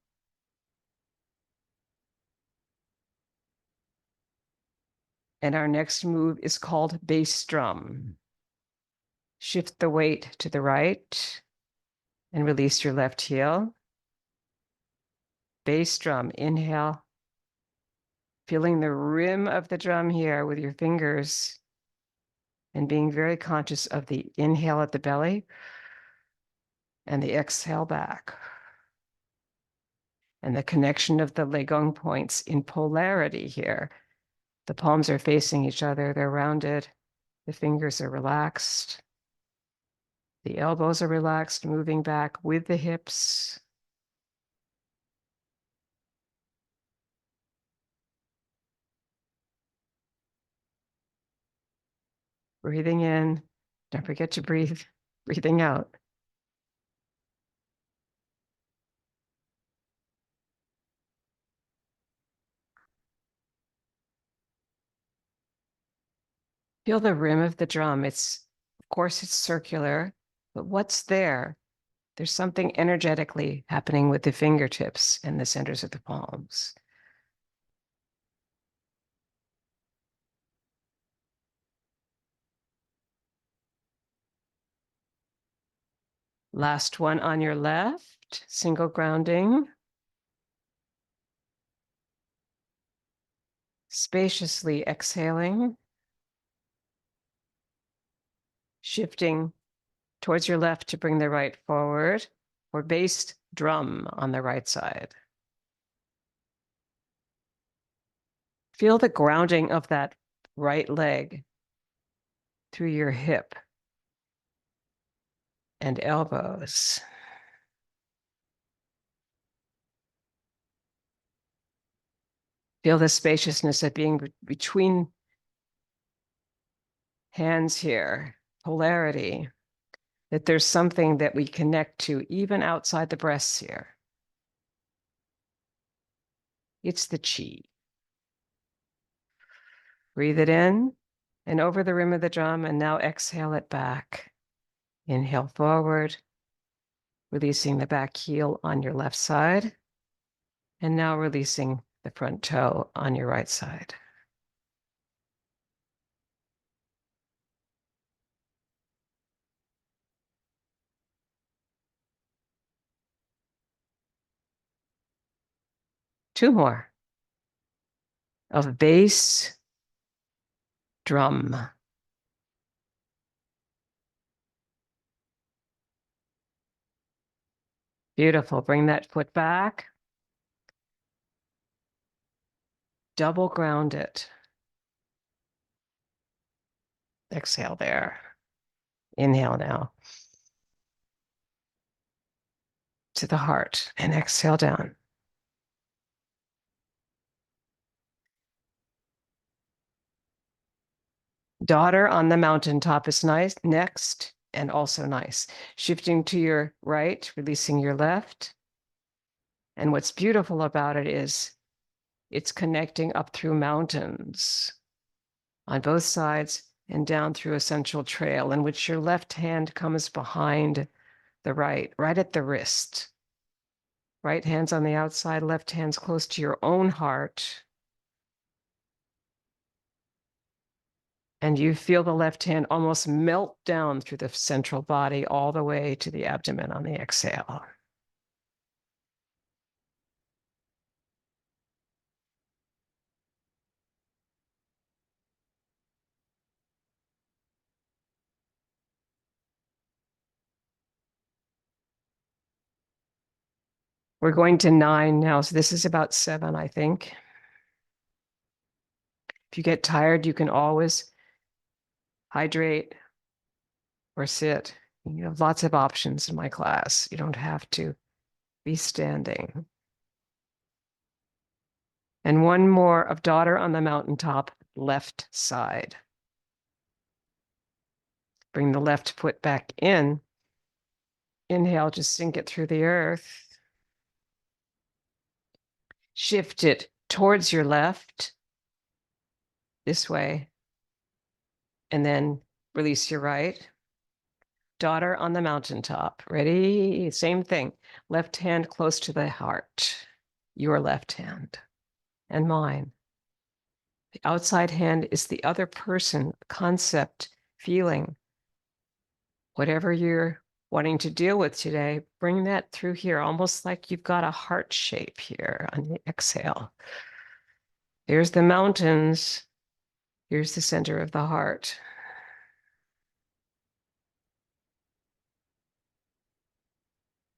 And our next move is called bass drum. Shift the weight to the right and release your left heel. Bass drum, inhale. Feeling the rim of the drum here with your fingers and being very conscious of the inhale at the belly and the exhale back. And the connection of the Leigong points in polarity here. The palms are facing each other, they're rounded, the fingers are relaxed, the elbows are relaxed, moving back with the hips. Breathing in, don't forget to breathe, breathing out. Feel the rim of the drum. Of course, it's circular, but what's there? There's something energetically happening with the fingertips and the centers of the palms. Last one on your left, single grounding. Spaciously exhaling. Shifting towards your left to bring the right forward, or bass drum on the right side. Feel the grounding of that right leg through your hip and elbows. Feel the spaciousness of being between hands here, polarity, that there's something that we connect to even outside the breasts here. It's the chi. Breathe it in and over the rim of the drum, and now exhale it back. Inhale forward, releasing the back heel on your left side, and now releasing the front toe on your right side. Two more of bass drum. Beautiful. Bring that foot back. Double ground it. Exhale there. Inhale now to the heart and exhale down. Daughter on the mountaintop is nice. Next, and also nice. Shifting to your right, releasing your left. And what's beautiful about it is it's connecting up through mountains on both sides and down through a central trail in which your left hand comes behind the right, right at the wrist. Right hand's on the outside, left hand's close to your own heart. And you feel the left hand almost melt down through the central body all the way to the abdomen on the exhale. We're going to 9 now, so this is about 7, I think. If you get tired, you can always hydrate or sit. You have lots of options in my class. You don't have to be standing. And one more of daughter on the mountaintop, left side. Bring the left foot back in. Inhale, just sink it through the earth. Shift it towards your left, this way, and then release your right. Daughter on the mountaintop. Ready? Same thing. Left hand close to the heart. Your left hand and mine. The outside hand is the other person, concept, feeling. Whatever you're wanting to deal with today, bring that through here, almost like you've got a heart shape here on the exhale. Here's the mountains. Here's the center of the heart.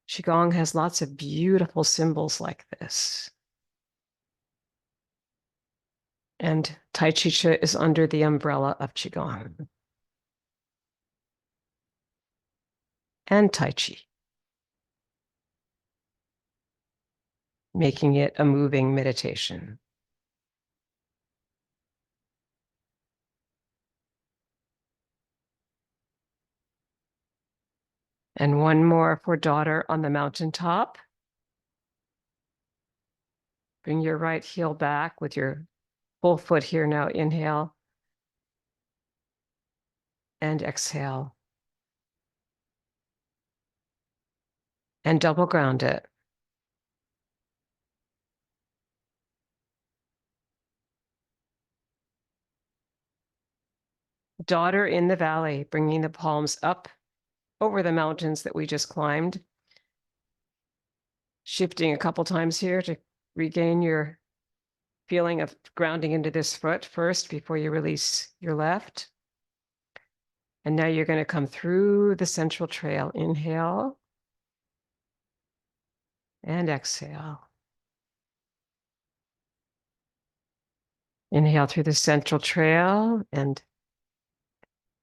Qigong has lots of beautiful symbols like this. And Tai Chi Chih is under the umbrella of Qigong. And Tai Chi, making it a moving meditation. And one more for daughter on the mountaintop. Bring your right heel back with your full foot here now. Inhale and exhale. And double ground it. Daughter in the valley, bringing the palms up over the mountains that we just climbed. Shifting a couple times here to regain your feeling of grounding into this foot first before you release your left. And now you're going to come through the central trail. Inhale and exhale. Inhale through the central trail and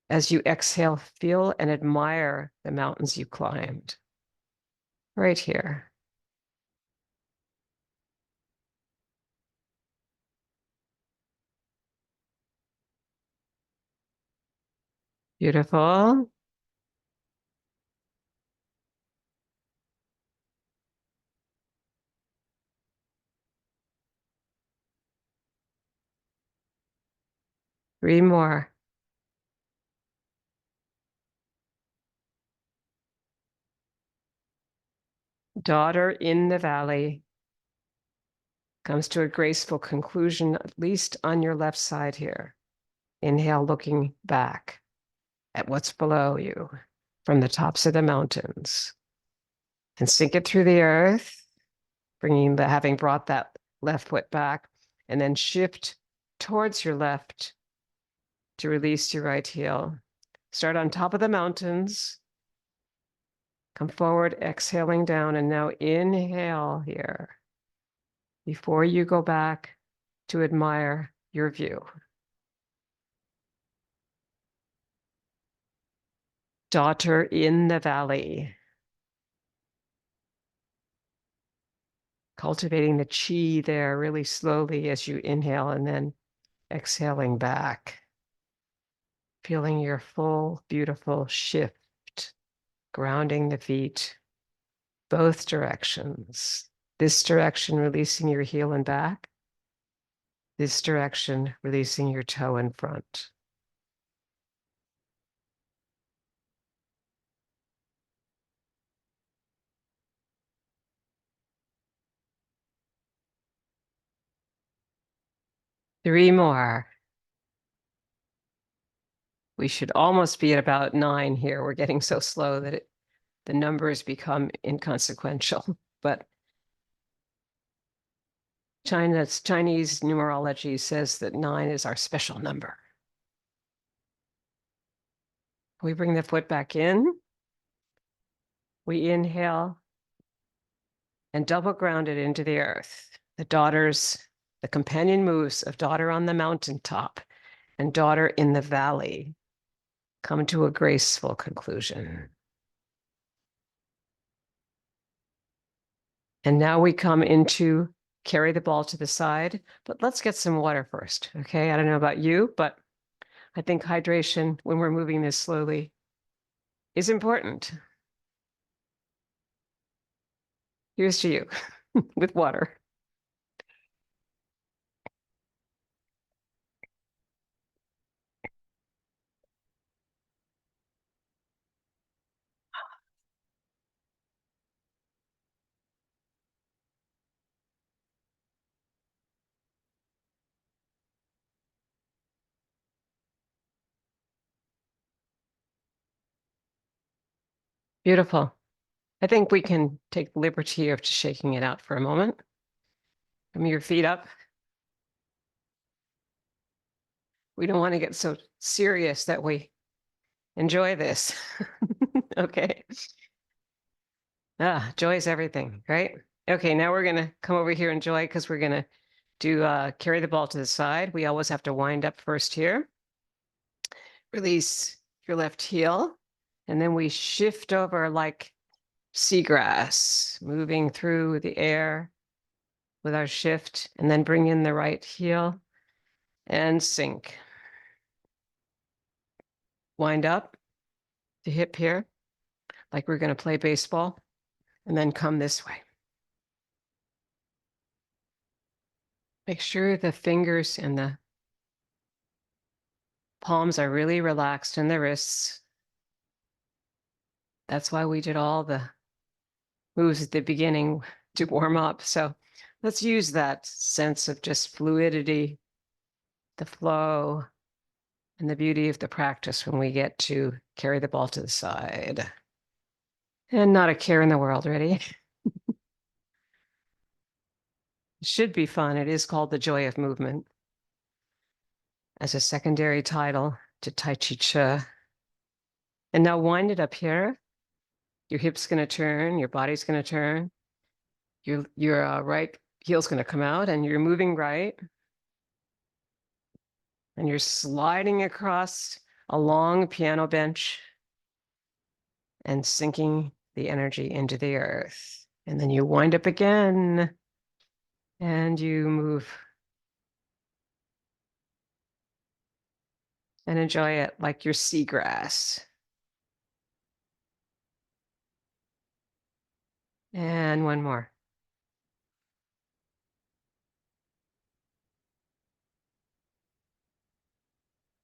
As you exhale, feel and admire the mountains you climbed. Right here. Beautiful. Three more. Daughter in the valley comes to a graceful conclusion, at least on your left side here. Inhale, looking back at what's below you from the tops of the mountains. And sink it through the earth, having brought that left foot back, and then shift towards your left to release your right heel. Start on top of the mountains. Come forward, exhaling down, and now inhale here before you go back to admire your view. Daughter in the valley. Cultivating the chi there really slowly as you inhale and then exhaling back. Feeling your full, beautiful shift, grounding the feet both directions. This direction, releasing your heel and back. This direction, releasing your toe in front. Three more. We should almost be at about 9 here. We're getting so slow that the numbers become inconsequential. But Chinese numerology says that 9 is our special number. We bring the foot back in. We inhale and double ground it into the earth. The companion moves of daughter on the mountaintop and daughter in the valley come to a graceful conclusion. And now we come into carry the ball to the side, but let's get some water first, okay? I don't know about you, but I think hydration when we're moving this slowly is important. Here's to you with water. Beautiful. I think we can take the liberty of just shaking it out for a moment. From your feet up. We don't want to get so serious that we enjoy this. Okay. Joy is everything, right? Okay, now we're going to come over here and joy because we're going to do carry the ball to the side. We always have to wind up first here. Release your left heel. And then we shift over like seagrass, moving through the air with our shift, and then bring in the right heel and sink. Wind up the hip here, like we're going to play baseball, and then come this way. Make sure the fingers and the palms are really relaxed in the wrists. That's why we did all the moves at the beginning to warm up. So let's use that sense of just fluidity, the flow, and the beauty of the practice when we get to carry the ball to the side. And not a care in the world. Ready? It should be fun. It is called The Joy of Movement as a secondary title to Tai Chi Chih. And now wind it up here. Your hip's going to turn, your body's going to turn. Your right heel's going to come out and you're moving right. And you're sliding across a long piano bench and sinking the energy into the earth. And then you wind up again and you move and enjoy it like your seagrass. And one more.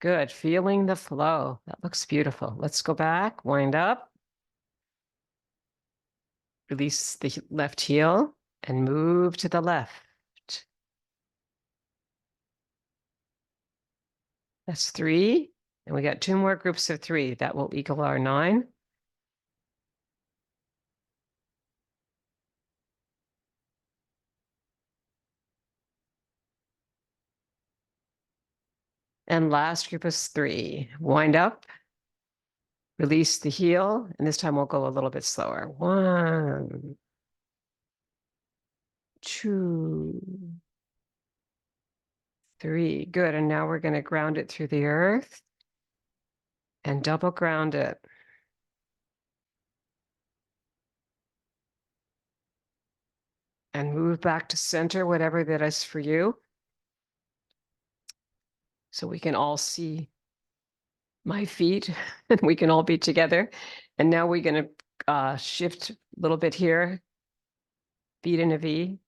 Good. Feeling the flow. That looks beautiful. Let's go back, wind up, release the left heel and move to the left. That's 3. And we got 2 more groups of 3. That will equal our 9. And last group is 3. Wind up, release the heel, and this time we'll go a little bit slower. 1, 2, 3. Good. And now we're going to ground it through the earth and double ground it. And move back to center, whatever that is for you. So we can all see my feet and we can all be together. And now we're going to shift a little bit here. Feet in a V.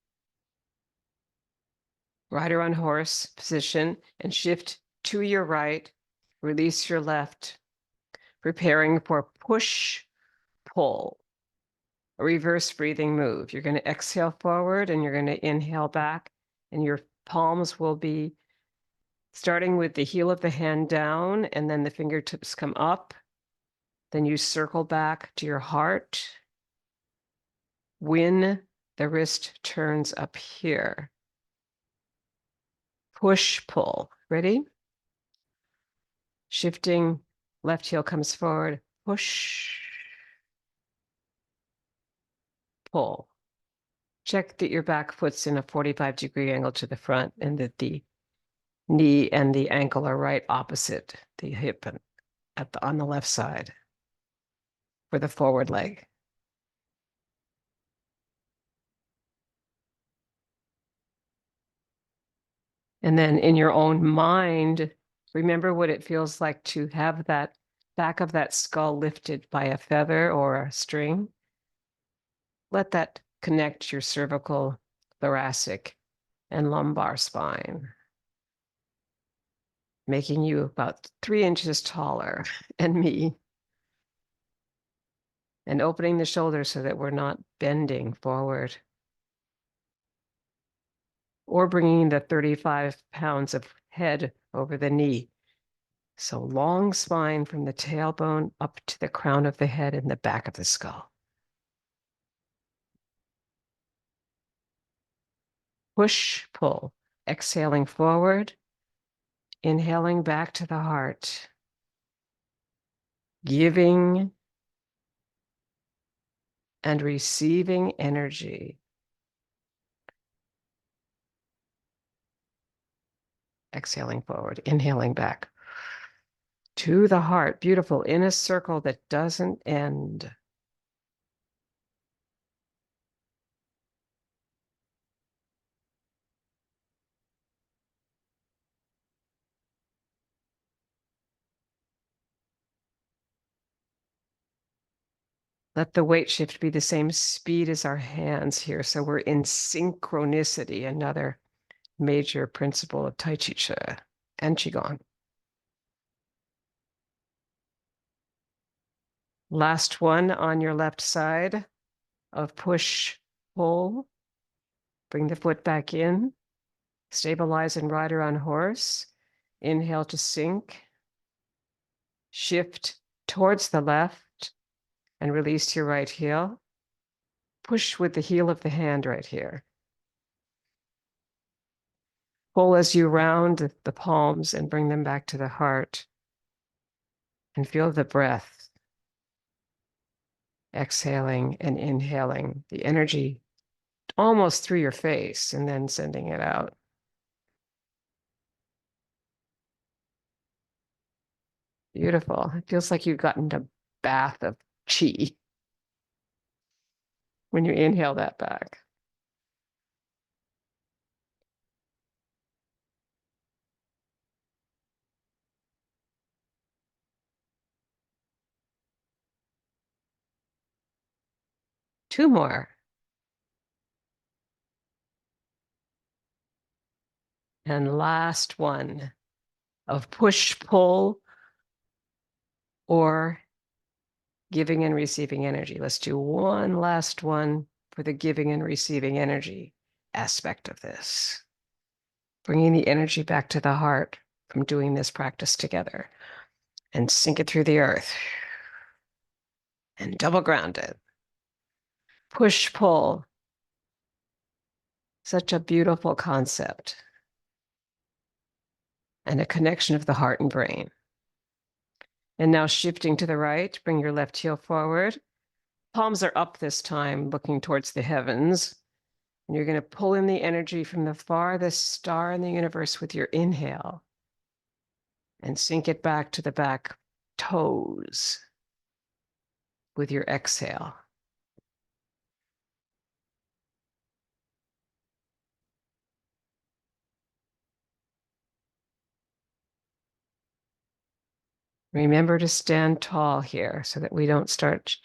Rider on horse position and shift to your right. Release your left. Preparing for push, pull. A reverse breathing move. You're going to exhale forward and you're going to inhale back. And your palms will be starting with the heel of the hand down, and then the fingertips come up. Then you circle back to your heart. When the wrist turns up here. Push, pull. Ready? Shifting, left heel comes forward. Push, pull. Check that your back foot's in a 45-degree angle to the front and that the knee and the ankle are right opposite the hip and on the left side for the forward leg. And then in your own mind, remember what it feels like to have that back of that skull lifted by a feather or a string. Let that connect your cervical, thoracic, and lumbar spine, making you about 3 inches taller and me. And opening the shoulders so that we're not bending forward. Or bringing the 35 pounds of head over the knee. So long spine from the tailbone up to the crown of the head and the back of the skull. Push, pull, exhaling forward, inhaling back to the heart, giving and receiving energy. Exhaling forward, inhaling back to the heart. Beautiful, in a circle that doesn't end. Let the weight shift be the same speed as our hands here. So we're in synchronicity, another major principle of Tai Chi Chih and Qigong. Last one on your left side of push, pull. Bring the foot back in. Stabilize and rider on horse. Inhale to sink. Shift towards the left and release your right heel. Push with the heel of the hand right here. Pull as you round the palms and bring them back to the heart. And feel the breath. Exhaling and inhaling the energy almost through your face and then sending it out. Beautiful. It feels like you've gotten a bath of chi when you inhale that back. Two more. And last one of push, pull, or giving and receiving energy. Let's do one last one for the giving and receiving energy aspect of this. Bringing the energy back to the heart from doing this practice together and sink it through the earth and double ground it. Push, pull. Such a beautiful concept and a connection of the heart and brain. And now shifting to the right, bring your left heel forward. Palms are up this time, looking towards the heavens. And you're going to pull in the energy from the farthest star in the universe with your inhale and sink it back to the back toes with your exhale. Remember to stand tall here so that we don't start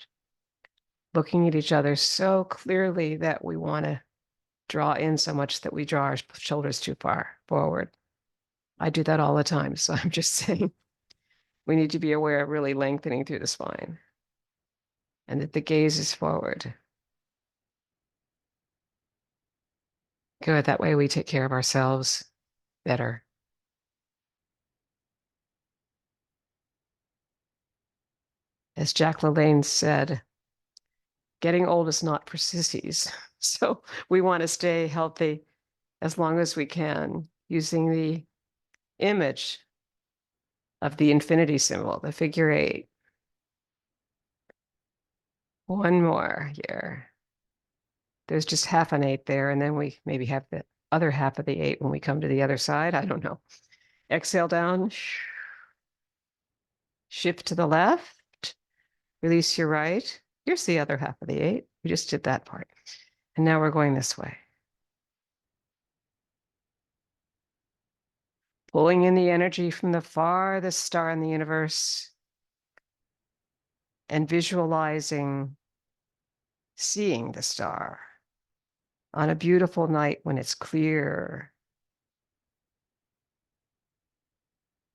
looking at each other so clearly that we want to draw in so much that we draw our shoulders too far forward. I do that all the time, so I'm just saying we need to be aware of really lengthening through the spine and that the gaze is forward. Good, that way we take care of ourselves better. As Jack LaLanne said, getting old is not for sissies. So we want to stay healthy as long as we can using the image of the infinity symbol, the figure 8. One more here. There's just half an 8 there, and then we maybe have the other half of the 8 when we come to the other side. I don't know. Exhale down. Shift to the left. Release your right. Here's the other half of the 8. We just did that part. And now we're going this way. Pulling in the energy from the farthest star in the universe and visualizing seeing the star on a beautiful night when it's clear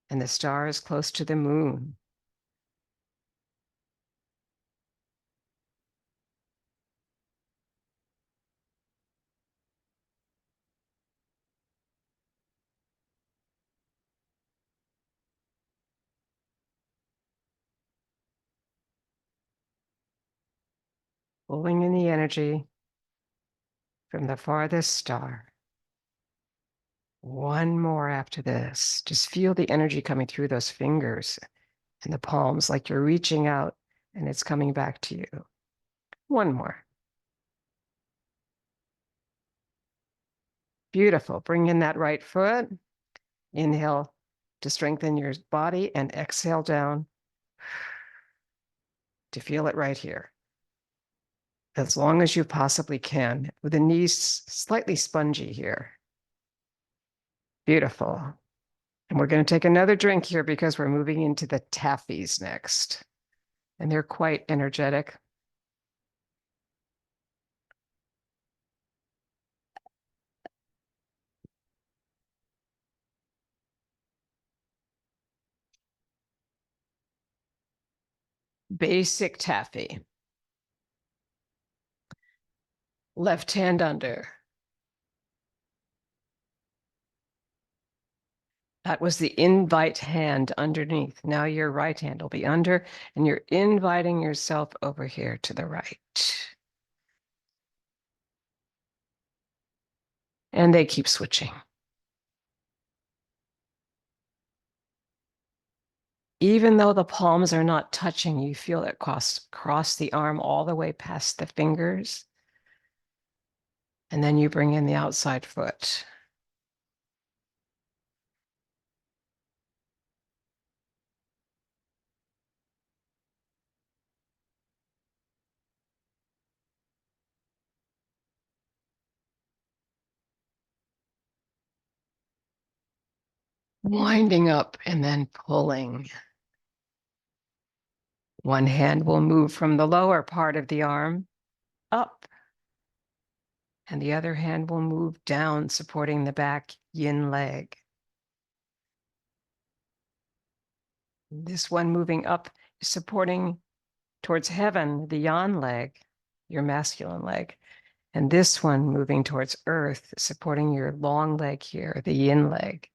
and the star is close to the moon. Pulling in the energy from the farthest star. One more after this. Just feel the energy coming through those fingers and the palms like you're reaching out and it's coming back to you. One more. Beautiful. Bring in that right foot. Inhale to strengthen your body and exhale down to feel it right here. As long as you possibly can, with the knees slightly spongy here. Beautiful. And we're going to take another drink here because we're moving into the taffies next. And they're quite energetic. Basic taffy. Left hand under. That was the invite hand underneath. Now your right hand will be under, and you're inviting yourself over here to the right. And they keep switching. Even though the palms are not touching, you feel it cross the arm all the way past the fingers. And then you bring in the outside foot. Winding up and then pulling. One hand will move from the lower part of the arm up, and the other hand will move down, supporting the back yin leg. This one moving up is supporting towards heaven, the yang leg, your masculine leg. And this one moving towards earth, supporting your long leg here, the yin leg.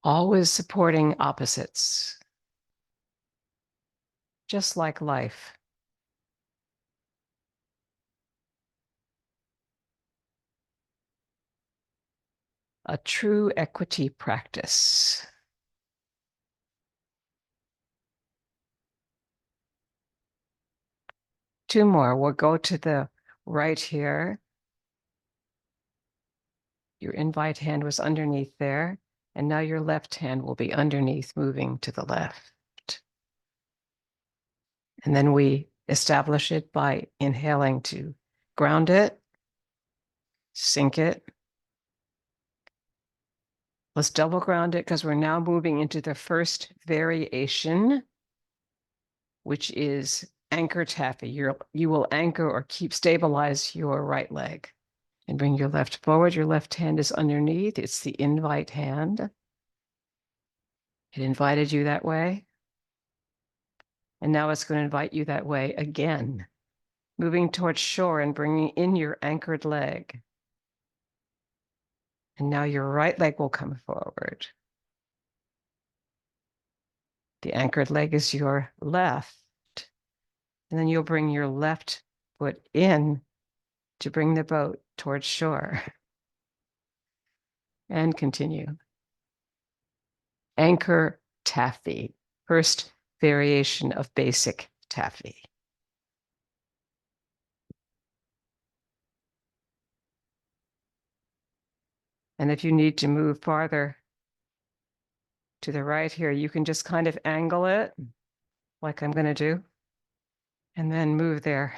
Always supporting opposites, just like life. A true equity practice. Two more. We'll go to the right here. Your invite hand was underneath there, and now your left hand will be underneath, moving to the left. And then we establish it by inhaling to ground it, sink it. Let's double ground it because we're now moving into the first variation, which is anchor taffy. You will anchor or stabilize your right leg. And bring your left forward. Your left hand is underneath. It's the invite hand. It invited you that way. And now it's going to invite you that way again. Moving towards shore and bringing in your anchored leg. And now your right leg will come forward. The anchored leg is your left. And then you'll bring your left foot in to bring the boat towards shore. And continue. Anchor taffy, first variation of basic taffy. And if you need to move farther to the right here, you can just kind of angle it like I'm going to do, and then move there.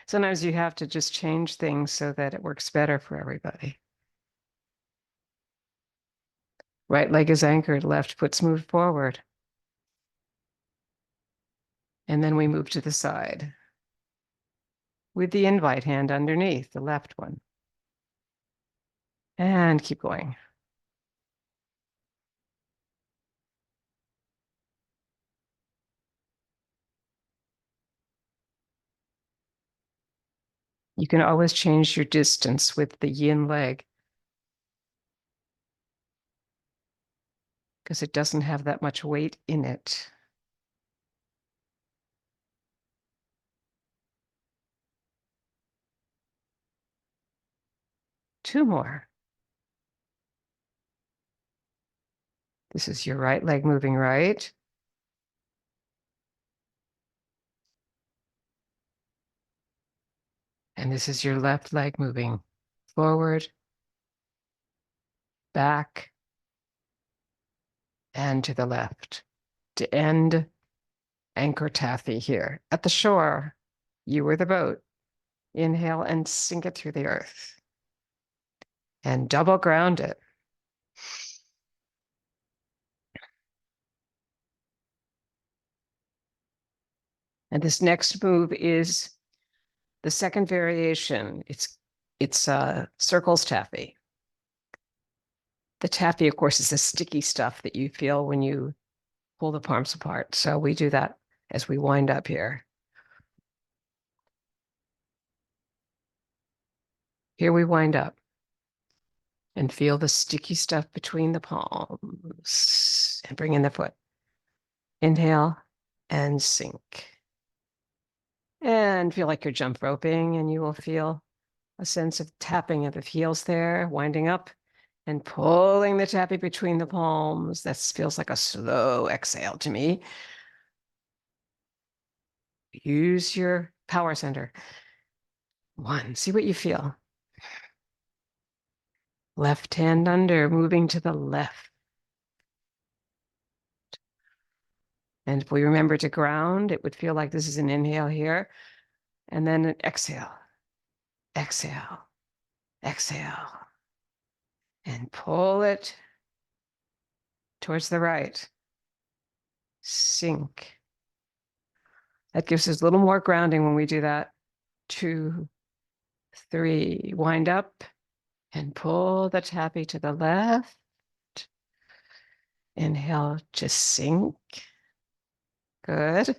Sometimes you have to just change things so that it works better for everybody. Right leg is anchored, left foot's moved forward. And then we move to the side with the invite hand underneath, the left one. And keep going. You can always change your distance with the yin leg because it doesn't have that much weight in it. Two more. This is your right leg moving right. And this is your left leg moving forward, back, and to the left. To end, anchor taffy here. At the shore, you were the boat. Inhale and sink it through the earth. And double ground it. And this next move is the second variation. It's circles taffy. The taffy, of course, is the sticky stuff that you feel when you pull the palms apart. So we do that as we wind up here. Here we wind up and feel the sticky stuff between the palms and bring in the foot. Inhale and sink. And feel like you're jump roping, and you will feel a sense of tapping of the heels there, winding up and pulling the tappy between the palms. That feels like a slow exhale to me. Use your power center. One, see what you feel. Left hand under, moving to the left. And if we remember to ground, it would feel like this is an inhale here, and then an exhale, exhale, exhale. and pull it towards the right. Sink. That gives us a little more grounding when we do that. 2, 3, wind up and pull the tappy to the left. Inhale, just sink. Good.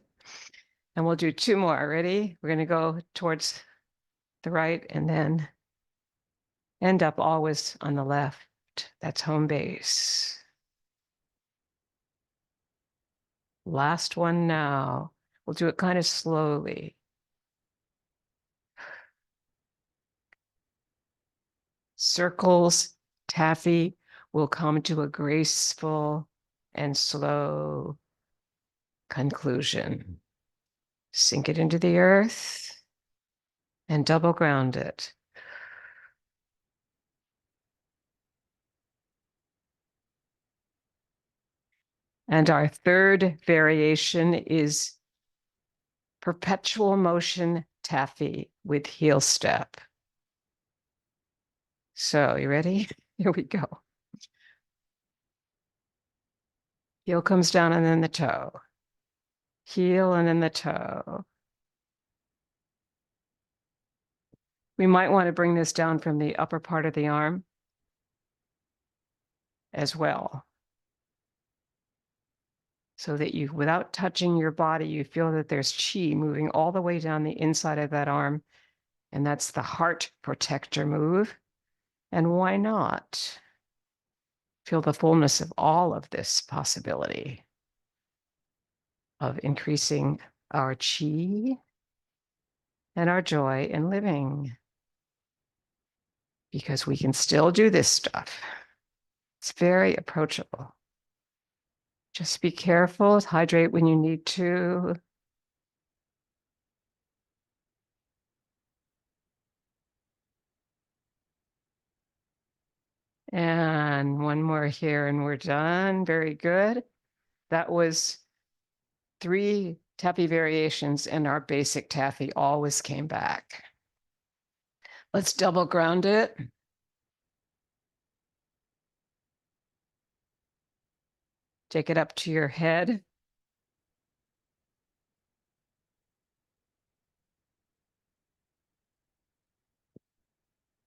And we'll do 2 more. Ready? We're going to go towards the right and then end up always on the left. That's home base. Last one now. We'll do it kind of slowly. Circles, taffy will come to a graceful and slow conclusion. Sink it into the earth and double ground it. And our third variation is perpetual motion taffy with heel step. So you ready? Here we go. Heel comes down and then the toe. Heel and then the toe. We might want to bring this down from the upper part of the arm as well. So that you, without touching your body, you feel that there's chi moving all the way down the inside of that arm. And that's the heart protector move. And why not? Feel the fullness of all of this possibility of increasing our chi and our joy in living. Because we can still do this stuff. It's very approachable. Just be careful, hydrate when you need to. And one more here and we're done. Very good. That was 3 taffy variations and our basic taffy always came back. Let's double ground it. Take it up to your head.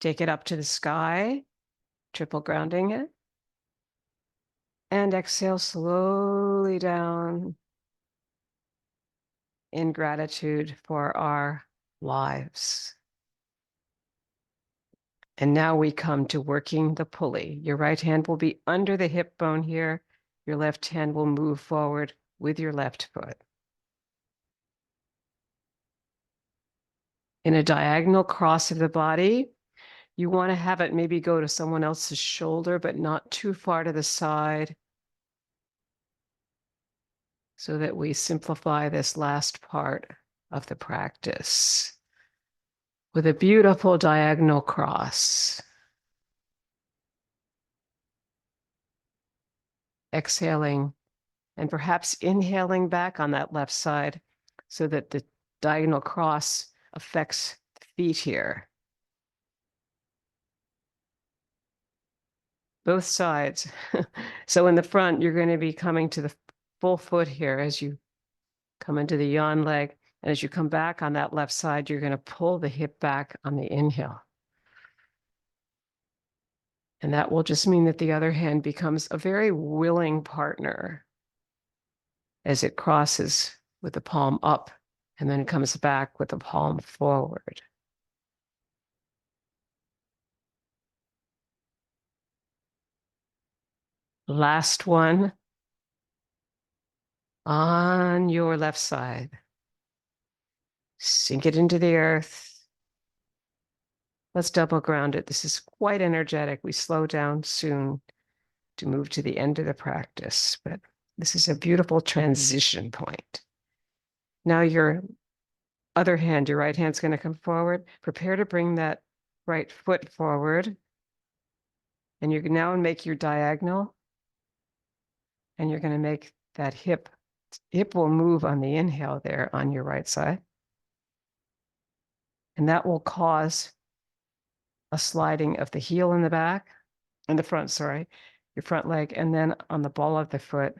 Take it up to the sky, triple grounding it. And exhale slowly down in gratitude for our lives. And now we come to working the pulley. Your right hand will be under the hip bone here. Your left hand will move forward with your left foot. In a diagonal cross of the body, you want to have it maybe go to someone else's shoulder, but not too far to the side, so that we simplify this last part of the practice with a beautiful diagonal cross. Exhaling and perhaps inhaling back on that left side so that the diagonal cross affects the feet here. Both sides. So in the front, you're going to be coming to the full foot here as you come into the yawn leg. And as you come back on that left side, you're going to pull the hip back on the inhale. And that will just mean that the other hand becomes a very willing partner as it crosses with the palm up and then comes back with the palm forward. Last one on your left side. Sink it into the earth. Let's double ground it. This is quite energetic. We slow down soon to move to the end of the practice, but this is a beautiful transition point. Now your other hand, your right hand's going to come forward. Prepare to bring that right foot forward. And you can now make your diagonal. And you're going to make that hip will move on the inhale there on your right side. And that will cause a sliding of the heel in the back in the front, sorry, your front leg, and then on the ball of the foot,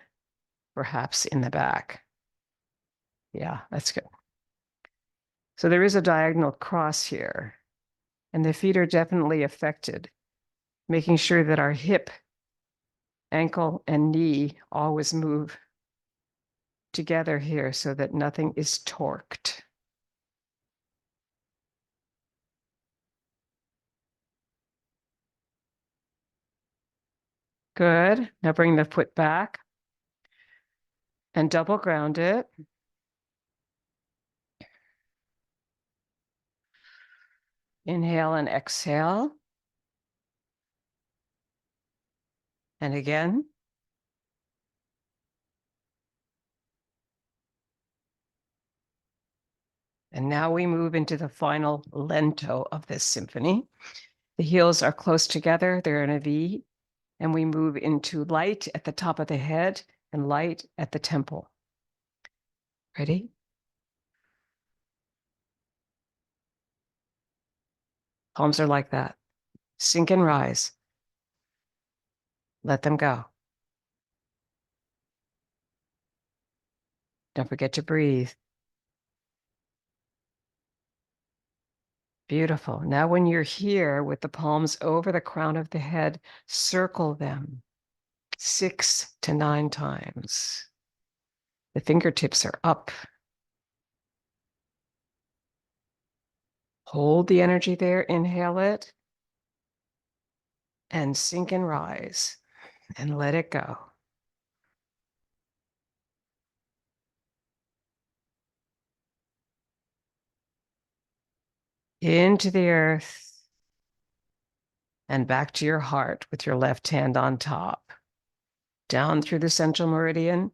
perhaps in the back. Yeah, that's good. So there is a diagonal cross here, and the feet are definitely affected, making sure that our hip, ankle, and knee always move together here so that nothing is torqued. Good. Now bring the foot back and double ground it. Inhale and exhale. And again. And now we move into the final lento of this symphony. The heels are close together, they're in a V, and we move into light at the top of the head and light at the temple. Ready? Palms are like that. Sink and rise. Let them go. Don't forget to breathe. Beautiful. Now when you're here with the palms over the crown of the head, circle them 6 to 9 times. The fingertips are up. Hold the energy there, inhale it, and sink and rise, and let it go. Into the earth, and back to your heart with your left hand on top. Down through the central meridian,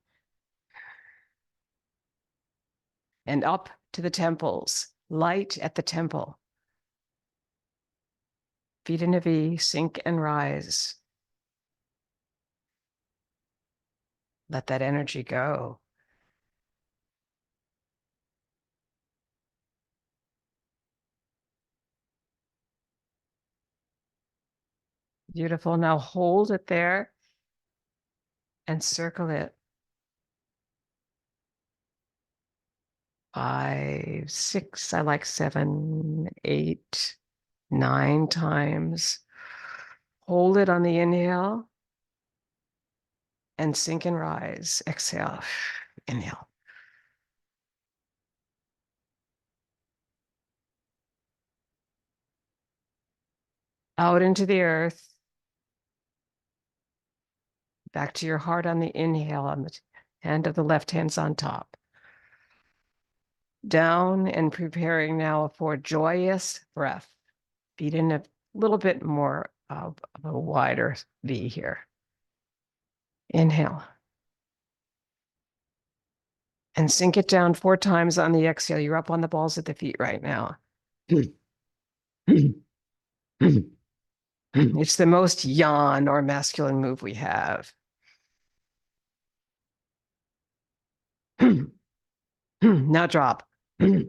and up to the temples. Light at the temple. Feet in a V, sink and rise. Let that energy go. Beautiful. Now hold it there and circle it. 5, 6, I like 7, 8, 9 times. Hold it on the inhale and sink and rise. Exhale. Inhale. Out into the earth. Back to your heart on the inhale, on the hand of the left hand's on top. Down and preparing now for joyous breath. Feet in a little bit more of a wider V here. Inhale. And sink it down 4 times on the exhale. You're up on the balls of the feet right now. It's the most yawn or masculine move we have. Now drop. And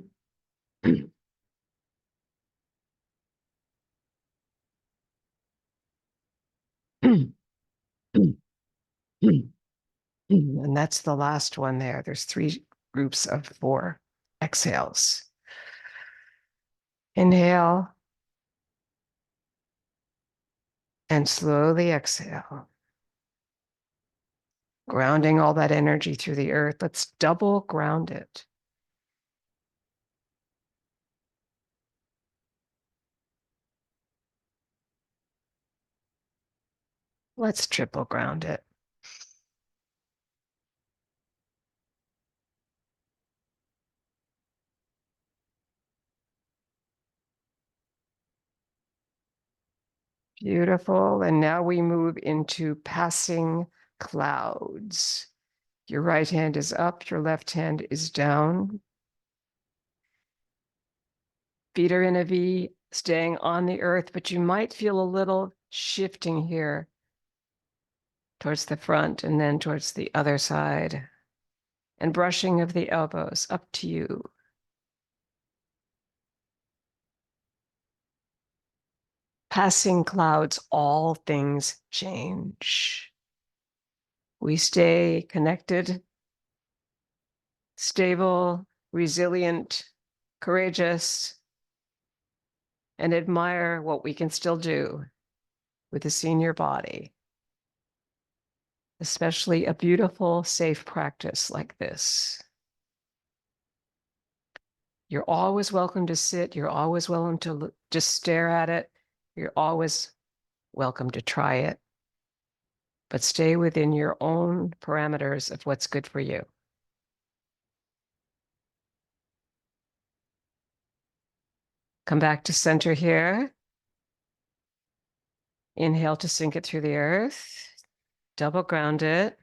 that's the last one there. There's 3 groups of 4 exhales. Inhale. And slowly exhale. Grounding all that energy through the earth. Let's double ground it. Let's triple ground it. Beautiful. And now we move into passing clouds. Your right hand is up, your left hand is down. Feet are in a V, staying on the earth, but you might feel a little shifting here towards the front and then towards the other side. And brushing of the elbows, up to you. passing clouds, all things change. We stay connected, stable, resilient, courageous, and admire what we can still do with a senior body, especially a beautiful, safe practice like this. You're always welcome to sit. You're always welcome to just stare at it. You're always welcome to try it, but stay within your own parameters of what's good for you. Come back to center here. Inhale to sink it through the earth. Double ground it.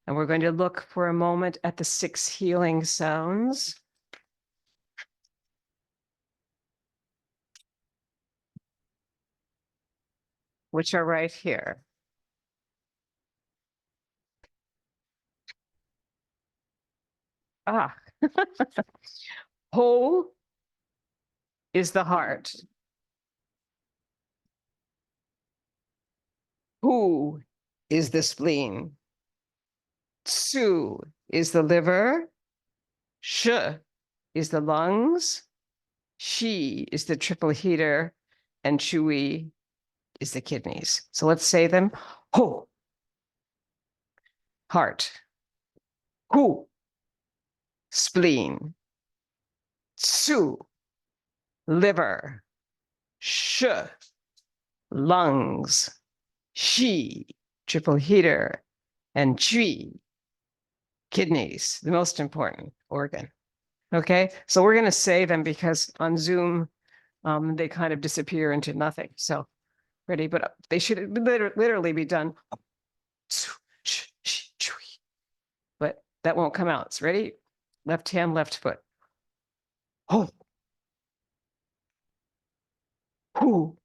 And we're going to look for a moment at the 6 healing sounds. Which are right here. Ah. Ho is the heart. Hu is the spleen. Tsu is the liver. Sh is the lungs. Shi is the triple heater. And Chui is the kidneys. So let's say them. Ho, heart. Hu, spleen. Tsu, liver. Sh, lungs. Shi, triple heater. And Chui, kidneys, the most important organ. Okay, so we're going to say them because on Zoom, they kind of disappear into nothing. So ready, but they should literally be done. But that won't come out. So ready? Left hand, left foot. Ho. Hu.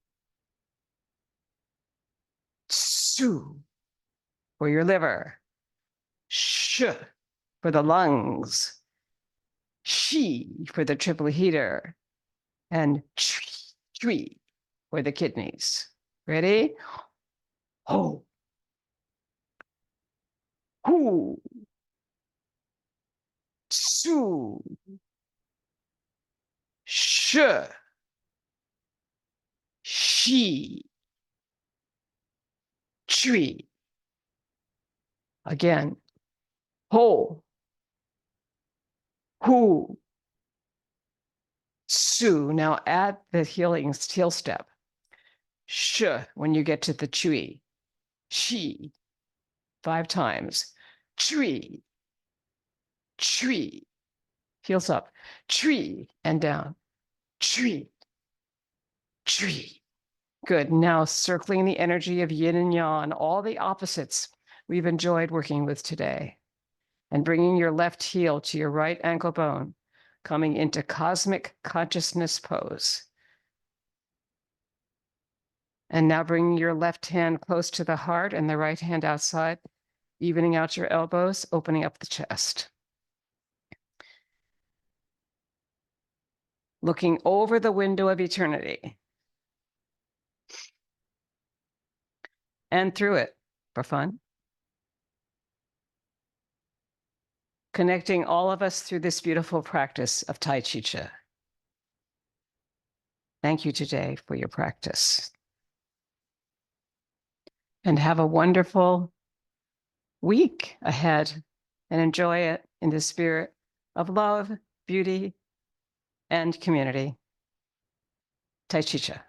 Tsu for your liver. Sh for the lungs. Shi for the triple heater. And Chui for the kidneys. Ready? Ho. Hu. Tsu. Sh. Shi. Chui. Again. Ho. Hu. Tsu. Now add the heel step. Sh when you get to the Chui. Shi. 5 times. Chui. Chui. Heels up. Chui and down. Chui. Chui. Good. Now circling the energy of yin and yang, all the opposites we've enjoyed working with today. And bringing your left heel to your right ankle bone, coming into cosmic consciousness pose. And now bringing your left hand close to the heart and the right hand outside, evening out your elbows, opening up the chest. Looking over the window of eternity. And through it for fun. Connecting all of us through this beautiful practice of Tai Chi Chih. Thank you today for your practice. And have a wonderful week ahead and enjoy it in the spirit of love, beauty, and community. Tai Chi Chih.